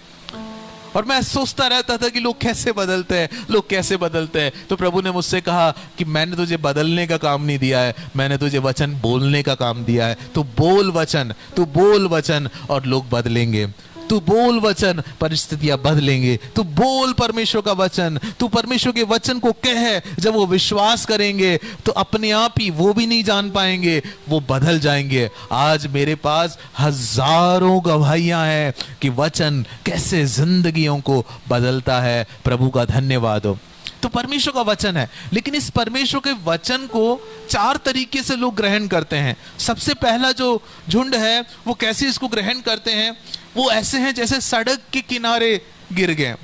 और मैं सोचता रहता था कि लोग कैसे बदलते हैं, लोग कैसे बदलते हैं। तो प्रभु ने मुझसे कहा कि मैंने तुझे बदलने का काम नहीं दिया है, मैंने तुझे वचन बोलने का काम दिया है। तू बोल वचन, तू बोल वचन और लोग बदलेंगे। तू बोल वचन, परिस्थितियां बदलेंगे। तू बोल परमेश्वर का वचन, तू परमेश्वर के वचन को कह। जब वो विश्वास करेंगे तो अपने आप ही वो भी नहीं जान पाएंगे, वो बदल जाएंगे। आज मेरे पास हजारों गवाहियां हैं कि वचन कैसे जिंदगियों को बदलता है। प्रभु का धन्यवाद हो। तो परमेश्वर का वचन है, लेकिन इस परमेश्वर के वचन को 4 तरीके से लोग ग्रहण करते हैं। सबसे पहला जो झुंड है वो कैसे इसको ग्रहण करते हैं? वो ऐसे हैं जैसे सड़क के किनारे गिर गए।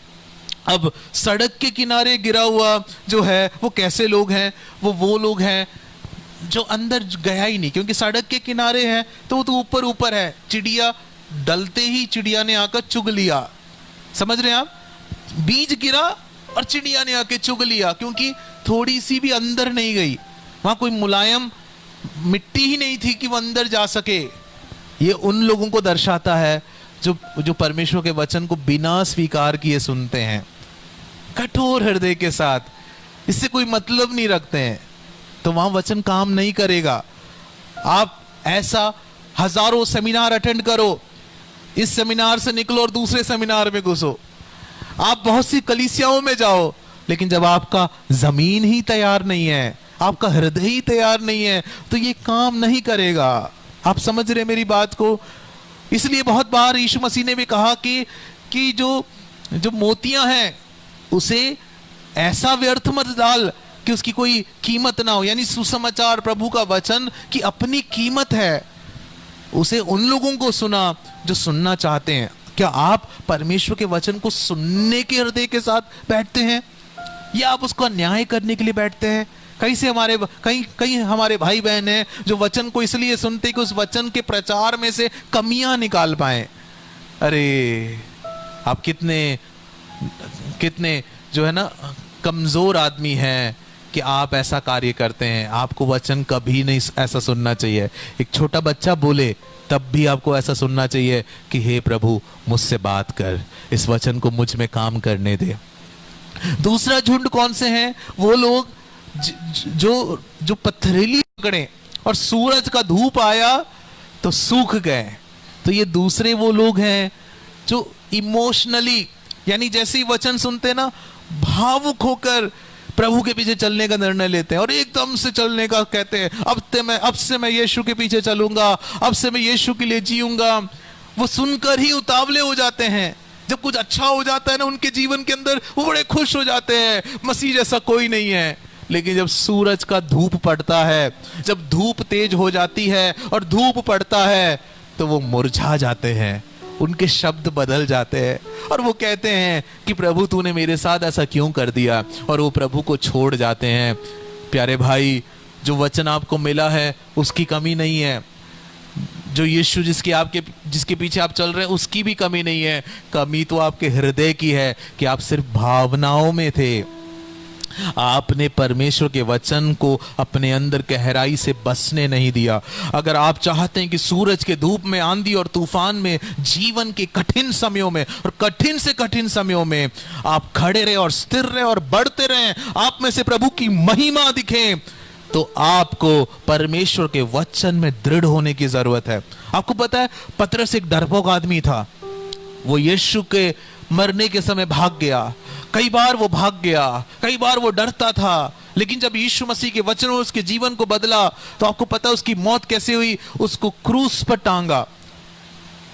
अब सड़क के किनारे गिरा हुआ जो है वो कैसे लोग हैं? वो लोग हैं जो अंदर गया ही नहीं, क्योंकि सड़क के किनारे है तो वो तो ऊपर ऊपर है। चिड़िया डलते ही चिड़िया ने आकर चुग लिया। समझ रहे हैं आप? बीज गिरा और चिड़िया ने आके चुग लिया, क्योंकि थोड़ी सी भी अंदर नहीं गई। वहां कोई मुलायम मिट्टी ही नहीं थी कि वो अंदर जा सके। ये उन लोगों को दर्शाता है जो परमेश्वर के वचन को बिना स्वीकार किए सुनते हैं, कठोर हृदय के साथ, इससे कोई मतलब नहीं रखते हैं, तो वहां वचन काम नहीं करेगा। आप ऐसा हजारों सेमिनार अटेंड करो, इस सेमिनार से निकलो और दूसरे सेमिनार में घुसो, आप बहुत सी कलीसियाओं में जाओ, लेकिन जब आपका जमीन ही तैयार नहीं है, आपका हृदय ही तैयार नहीं है, तो ये काम नहीं करेगा। आप समझ रहे मेरी बात को? इसलिए बहुत बार यीशु मसीह ने भी कहा कि जो मोतियां हैं उसे ऐसा व्यर्थ मत डाल कि उसकी कोई कीमत ना हो। यानी सुसमाचार, प्रभु का वचन की अपनी कीमत है, उसे उन लोगों को सुना जो सुनना चाहते हैं। क्या आप परमेश्वर के वचन को सुनने के हृदय के साथ बैठते हैं, या आप उसका न्याय करने के लिए बैठते हैं? कई हमारे भाई बहन हैं जो वचन को इसलिए सुनते कि उस वचन के प्रचार में से कमियां निकाल पाए। अरे आप कितने जो है ना कमजोर आदमी हैं कि आप ऐसा कार्य करते हैं। आपको वचन कभी नहीं ऐसा सुनना चाहिए। एक छोटा बच्चा बोले तब भी आपको ऐसा सुनना चाहिए कि हे प्रभु मुझसे बात कर, इस वचन को मुझ में काम करने दे। दूसरा झुंड कौन से हैं? वो लोग जो पथरीली पकड़े और सूरज का धूप आया तो सूख गए। तो ये दूसरे वो लोग हैं जो इमोशनली, यानी जैसे ही वचन सुनते ना, भावुक होकर प्रभु के पीछे चलने का निर्णय लेते हैं और एकदम से चलने का कहते हैं, अब से मैं यीशु के पीछे चलूंगा, अब से मैं यीशु के लिए जीऊंगा। वो सुनकर ही उतावले हो जाते हैं। जब कुछ अच्छा हो जाता है ना उनके जीवन के अंदर, वो बड़े खुश हो जाते हैं, मसीह जैसा कोई नहीं है। लेकिन जब सूरज का धूप पड़ता है, जब धूप तेज हो जाती है और धूप पड़ता है, तो वो मुरझा जाते हैं, उनके शब्द बदल जाते हैं और वो कहते हैं कि प्रभु तूने मेरे साथ ऐसा क्यों कर दिया, और वो प्रभु को छोड़ जाते हैं। प्यारे भाई, जो वचन आपको मिला है उसकी कमी नहीं है, जो यीशु जिसके पीछे आप चल रहे हैं उसकी भी कमी नहीं है। कमी तो आपके हृदय की है कि आप सिर्फ भावनाओं में थे। आपने परमेश्वर के वचन को अपने अंदर गहराई से बसने नहीं दिया। अगर आप चाहते हैं कि सूरज के धूप में, आंधी और तूफान में, जीवन के कठिन समयों में और कठिन से कठिन समयों में आप खड़े रहे और स्थिर रहे और बढ़ते रहे, आप में से प्रभु की महिमा दिखे, तो आपको परमेश्वर के वचन में दृढ़ होने की जरूरत है। आपको पता है पतरस एक डरपोक आदमी था। वो यीशु के मरने के समय भाग गया, कई बार वो भाग गया, कई बार वो डरता था, लेकिन जब यीशु मसीह के वचनों ने उसके जीवन को बदला, तो आपको पता है उसकी मौत कैसे हुई? उसको क्रूस पर टांगा।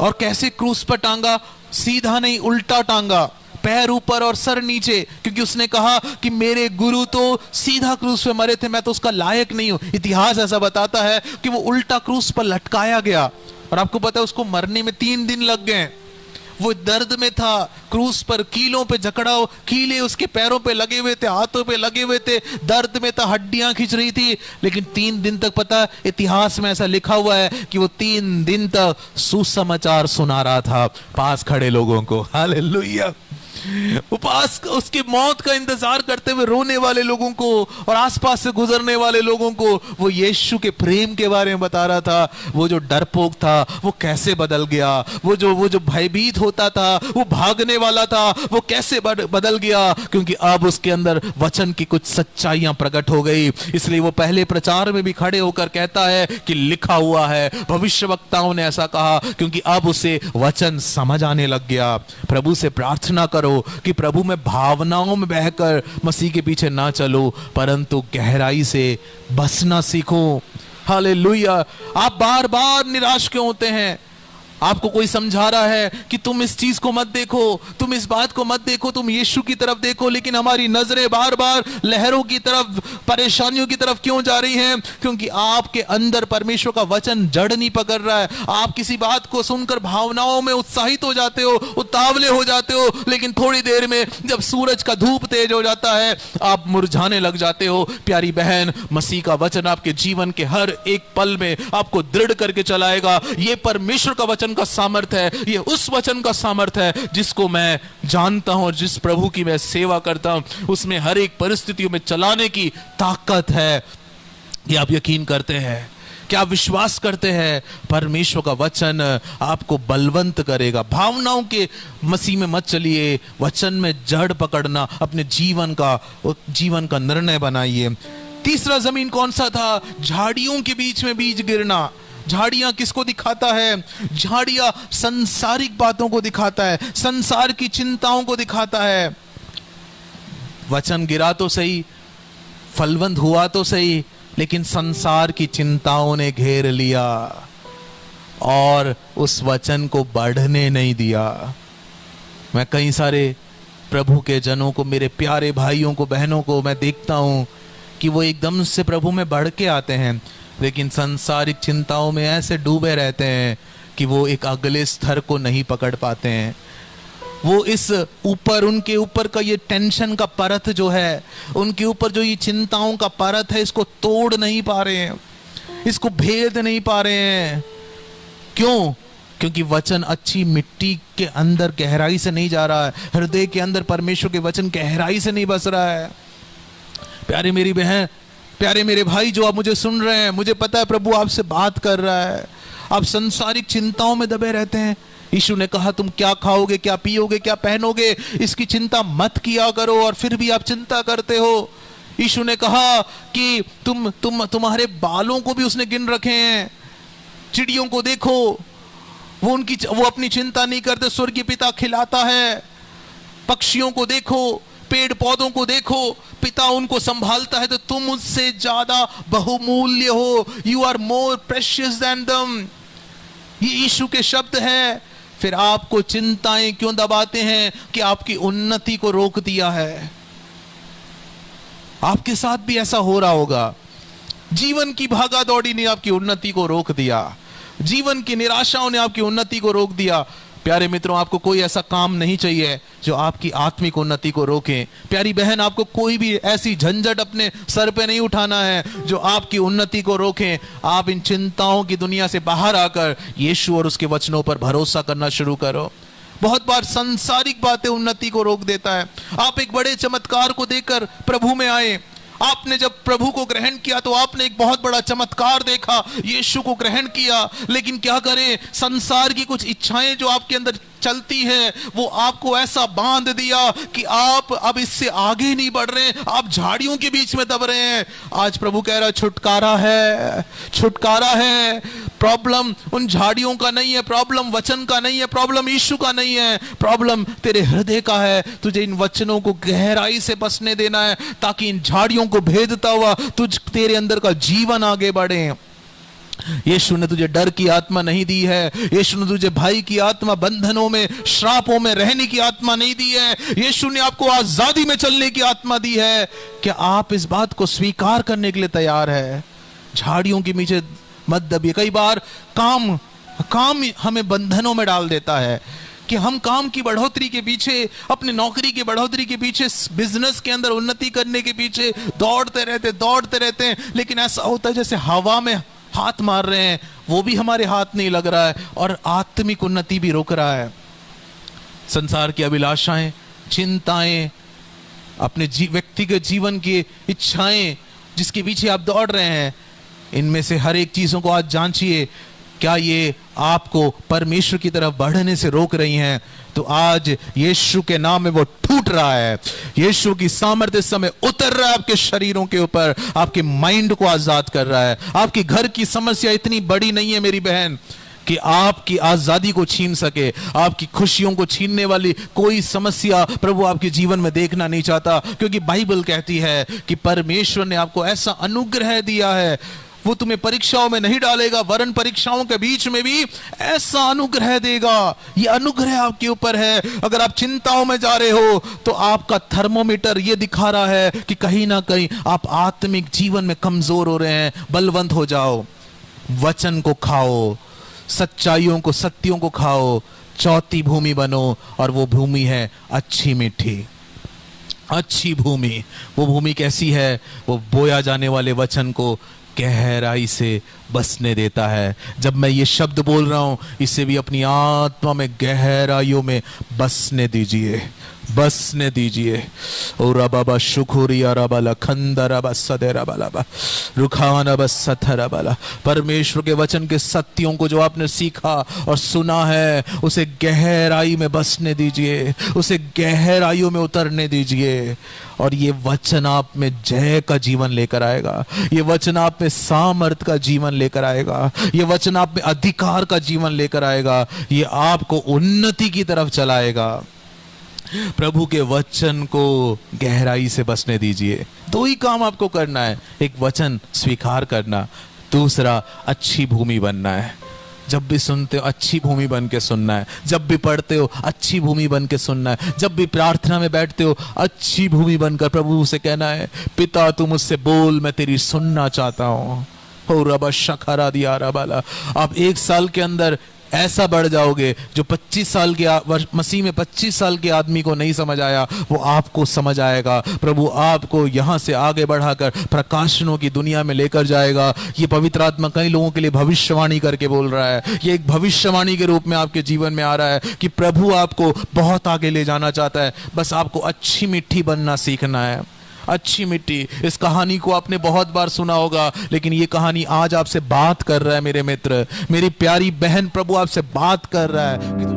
और कैसे क्रूस पर टांगा? सीधा नहीं, उल्टा टांगा, पैर ऊपर और सर नीचे, क्योंकि उसने कहा कि मेरे गुरु तो सीधा क्रूस पे मरे थे, मैं तो उसका लायक नहीं हूं। इतिहास ऐसा बताता है कि वो उल्टा क्रूस पर लटकाया गया, और आपको पता है उसको मरने में 3 दिन लग गए। वो दर्द में था, क्रूस पर कीलों पे जकड़ा, कीले उसके पैरों पे लगे हुए थे, हाथों पे लगे हुए थे, दर्द में था, हड्डियां खिंच रही थी। लेकिन 3 दिन तक, पता इतिहास में ऐसा लिखा हुआ है कि वो 3 दिन तक सुसमाचार सुना रहा था पास खड़े लोगों को। हालेलुया। उपास उसकी मौत का इंतजार करते हुए रोने वाले लोगों को और आसपास से गुजरने वाले लोगों को वो यीशु के प्रेम के बारे में बता रहा था। वो जो डरपोक था वो कैसे बदल गया, वो जो भयभीत होता था, वो भागने वाला था, वो कैसे बदल गया, क्योंकि अब उसके अंदर वचन की कुछ सच्चाइयां प्रकट हो गई। इसलिए वो पहले प्रचार में भी खड़े होकर कहता है कि लिखा हुआ है, भविष्यवक्ताओं ने ऐसा कहा, क्योंकि अब उसे वचन समझ आने लग गया। प्रभु से प्रार्थना करो कि प्रभु में भावनाओं में बहकर मसीह के पीछे ना चलो, परंतु गहराई से बसना सीखो। हालेलुया। आप बार बार निराश क्यों होते हैं? आपको कोई समझा रहा है कि तुम इस चीज को मत देखो, तुम इस बात को मत देखो, तुम यीशु की तरफ देखो, लेकिन हमारी नजरें बार बार लहरों की तरफ, परेशानियों की तरफ क्यों जा रही हैं? क्योंकि आपके अंदर परमेश्वर का वचन जड़ नहीं पकड़ रहा है। आप किसी बात को सुनकर भावनाओं में उत्साहित हो जाते हो, उतावले हो जाते हो, लेकिन थोड़ी देर में जब सूरज का धूप तेज हो जाता है आप मुरझाने लग जाते हो। प्यारी बहन, मसीह का वचन आपके जीवन के हर एक पल में आपको दृढ़ करके चलाएगा। ये परमेश्वर का वचन का सामर्थ्य है, ये उस वचन का सामर्थ्य है जिसको मैं जानता हूं और जिस प्रभु की मैं सेवा करता हूं, उसमें हर एक परिस्थितियों में चलाने की ताकत है। ये आप यकीन करते हैं? क्या आप विश्वास करते हैं? परमेश्वर का वचन आपको बलवंत करेगा। भावनाओं के मसीह में मत चलिए, वचन में जड़ पकड़ना अपने जीवन का निर्णय बनाइए। तीसरा जमीन कौन सा था? झाड़ियों के बीच में बीज गिरना। झाड़ियां किसको दिखाता है? झाड़ियां संसारिक बातों को दिखाता है, संसार की चिंताओं को दिखाता है। वचन गिरा तो सही, फलवंत हुआ तो सही, लेकिन संसार की चिंताओं ने घेर लिया और उस वचन को बढ़ने नहीं दिया। मैं कई सारे प्रभु के जनों को, मेरे प्यारे भाइयों को, बहनों को मैं देखता हूं कि वो एकदम से प्रभु में बढ़ के आते हैं, लेकिन सांसारिक चिंताओं में ऐसे डूबे रहते हैं कि वो एक अगले स्तर को नहीं पकड़ पाते हैं। वो इस ऊपर, उनके ऊपर का ये टेंशन का परत जो है, उनके ऊपर जो ये चिंताओं का परत है, इसको तोड़ नहीं पा रहे हैं, इसको भेद नहीं पा रहे हैं। क्यों? क्योंकि वचन अच्छी मिट्टी के अंदर गहराई से नहीं जा रहा है, हृदय के अंदर परमेश्वर के वचन गहराई से नहीं बस रहा है। प्यारे मेरी बहन, प्यारे मेरे भाई जो आप मुझे सुन रहे हैं, मुझे पता है प्रभु आपसे बात कर रहा है। आप संसारिक चिंताओं में दबे रहते हैं। यीशु ने कहा तुम क्या खाओगे, क्या पियोगे, क्या पहनोगे, इसकी चिंता मत किया करो, और फिर भी आप चिंता करते हो। यीशु ने कहा कि तुम्हारे बालों को भी उसने गिन रखे हैं। चिड़ियों को देखो, वो अपनी चिंता नहीं करते, स्वर्गीय पिता खिलाता है। पक्षियों को देखो, पेड़ पौधों को देखो, पिता उनको संभालता है। तो तुम उससे ज्यादा बहुमूल्य हो। You are more precious than them. ये यीशु के शब्द है। फिर आपको चिंताएं क्यों दबाते हैं कि आपकी उन्नति को रोक दिया है? आपके साथ भी ऐसा हो रहा होगा। जीवन की भागा दौड़ी ने आपकी उन्नति को रोक दिया, जीवन की निराशाओं ने आपकी उन्नति को रोक दिया। प्यारे मित्रों, आपको कोई ऐसा काम नहीं चाहिए जो आपकी आत्मिक उन्नति को रोके। प्यारी बहन, आपको कोई भी ऐसी झंझट अपने सर पे नहीं उठाना है जो आपकी उन्नति को रोके। आप इन चिंताओं की दुनिया से बाहर आकर यीशु और उसके वचनों पर भरोसा करना शुरू करो। बहुत बार संसारिक बातें उन्नति को रोक देता है। आप एक बड़े चमत्कार को देखकर प्रभु में आए। आपने जब प्रभु को ग्रहण किया तो आपने एक बहुत बड़ा चमत्कार देखा, यीशु को ग्रहण किया। लेकिन क्या करें, संसार की कुछ इच्छाएं जो आपके अंदर चलती है वो आपको ऐसा बांध दिया कि आप अब इससे आगे नहीं बढ़ रहे, आप झाड़ियों के बीच में दब रहे हैं। आज प्रभु कह रहा है छुटकारा है, छुटकारा है। प्रॉब्लम उन झाड़ियों का नहीं है, प्रॉब्लम वचन का नहीं है, प्रॉब्लम यीशु का नहीं है, प्रॉब्लम तेरे हृदय का है। तुझे इन वचनों को गहराई से बसने देना है ताकि इन झाड़ियों को भेदता हुआ तेरे अंदर का जीवन आगे बढ़े। यीशु ने तुझे डर की आत्मा नहीं दी है, यीशु ने तुझे भय की आत्मा, बंधनों में, श्रापों में रहने की आत्मा नहीं दी है। यीशु ने आपको आजादी में चलने की आत्मा दी है। क्या आप इस बात को स्वीकार करने के लिए तैयार है? झाड़ियों के नीचे मत दबिए। कई बार काम हमें बंधनों में डाल देता है कि हम काम की बढ़ोतरी के पीछे, अपने नौकरी की बढ़ोतरी के पीछे, बिजनेस के अंदर उन्नति करने के पीछे दौड़ते रहते हैं, लेकिन ऐसा होता है जैसे हवा में हाथ मार रहे हैं, वो भी हमारे हाथ नहीं लग रहा है और आत्मिक उन्नति भी रोक रहा है। संसार की अभिलाषाएं, चिंताएं, अपने व्यक्तिगत जीवन की इच्छाएं जिसके पीछे आप दौड़ रहे हैं, इनमें से हर एक चीजों को आज जांचिए, क्या ये आपको परमेश्वर की तरफ बढ़ने से रोक रही हैं? तो आज यीशु के नाम में वो टूट रहा है। यीशु की सामर्थ्य इस समय उतर रहा है आपके शरीरों के ऊपर, आपके माइंड को आजाद कर रहा है। आपकी घर की समस्या इतनी बड़ी नहीं है मेरी बहन कि आपकी आजादी को छीन सके। आपकी खुशियों को छीनने वाली कोई समस्या प्रभु आपके जीवन में देखना नहीं चाहता, क्योंकि बाइबल कहती है कि परमेश्वर ने आपको ऐसा अनुग्रह दिया है, वो तुम्हें परीक्षाओं में नहीं डालेगा, वरन परीक्षाओं के बीच में भी ऐसा अनुग्रह देगा। ये अनुग्रह आपके ऊपर है। अगर आप चिंताओं में जा रहे हो तो आपका थर्मोमीटर ये दिखा रहा है कि कहीं ना कहीं आप आत्मिक जीवन में कमजोर हो रहे हैं। बलवंत हो जाओ, वचन को खाओ, सच्चाइयों को, सत्यों को खाओ, चौथी भूमि बनो, और वो भूमि है अच्छी मीठी, अच्छी भूमि। वो भूमि कैसी है? वो बोया जाने वाले वचन को गहराई से बसने देता है। जब मैं ये शब्द बोल रहा हूं, इसे भी अपनी आत्मा में गहराइयों में बसने दीजिए, बसने दीजिए। ओ रबाबा शुकुरिया रबाला खंदरबा सदेरबाला रुखाना सथरबाला। परमेश्वर के वचन के सत्यों को जो आपने सीखा और सुना है, उसे गहराई में बसने दीजिए, उसे गहराइयों में उतरने दीजिए, और ये वचन आप में जय का जीवन लेकर आएगा। ये वचन आप में सामर्थ का जीवन लेकर आएगा। ये वचन आप में अधिकार का जीवन लेकर आएगा। ये आपको उन्नति की तरफ चलाएगा। प्रभु के वचन को गहराई से बसने दीजिए। दो ही काम आपको करना है, एक वचन स्वीकार करना, दूसरा अच्छी भूमि बनना है। जब भी सुनते हो अच्छी भूमि बन के सुनना है, जब भी पढ़ते हो अच्छी भूमि बन के सुनना है, जब भी प्रार्थना में बैठते हो अच्छी भूमि बनकर प्रभु से कहना है, पिता तू मुझसे बोल, मैं तेरी सुनना चाहता हूँ। हो रबा शखरा दिया रबाला। आप 1 साल के अंदर ऐसा बढ़ जाओगे जो 25 साल के मसीह में 25 साल के आदमी को नहीं समझ आया, वो आपको समझ आएगा। प्रभु आपको यहाँ से आगे बढ़ाकर प्रकाशनों की दुनिया में लेकर जाएगा। ये पवित्र आत्मा कई लोगों के लिए भविष्यवाणी करके बोल रहा है। ये एक भविष्यवाणी के रूप में आपके जीवन में आ रहा है कि प्रभु आपको बहुत आगे ले जाना चाहता है। बस आपको अच्छी मिट्टी बनना सीखना है। अच्छी मिट्टी, इस कहानी को आपने बहुत बार सुना होगा, लेकिन ये कहानी आज आपसे बात कर रहा है मेरे मित्र, मेरी प्यारी बहन। प्रभु आपसे बात कर रहा है कि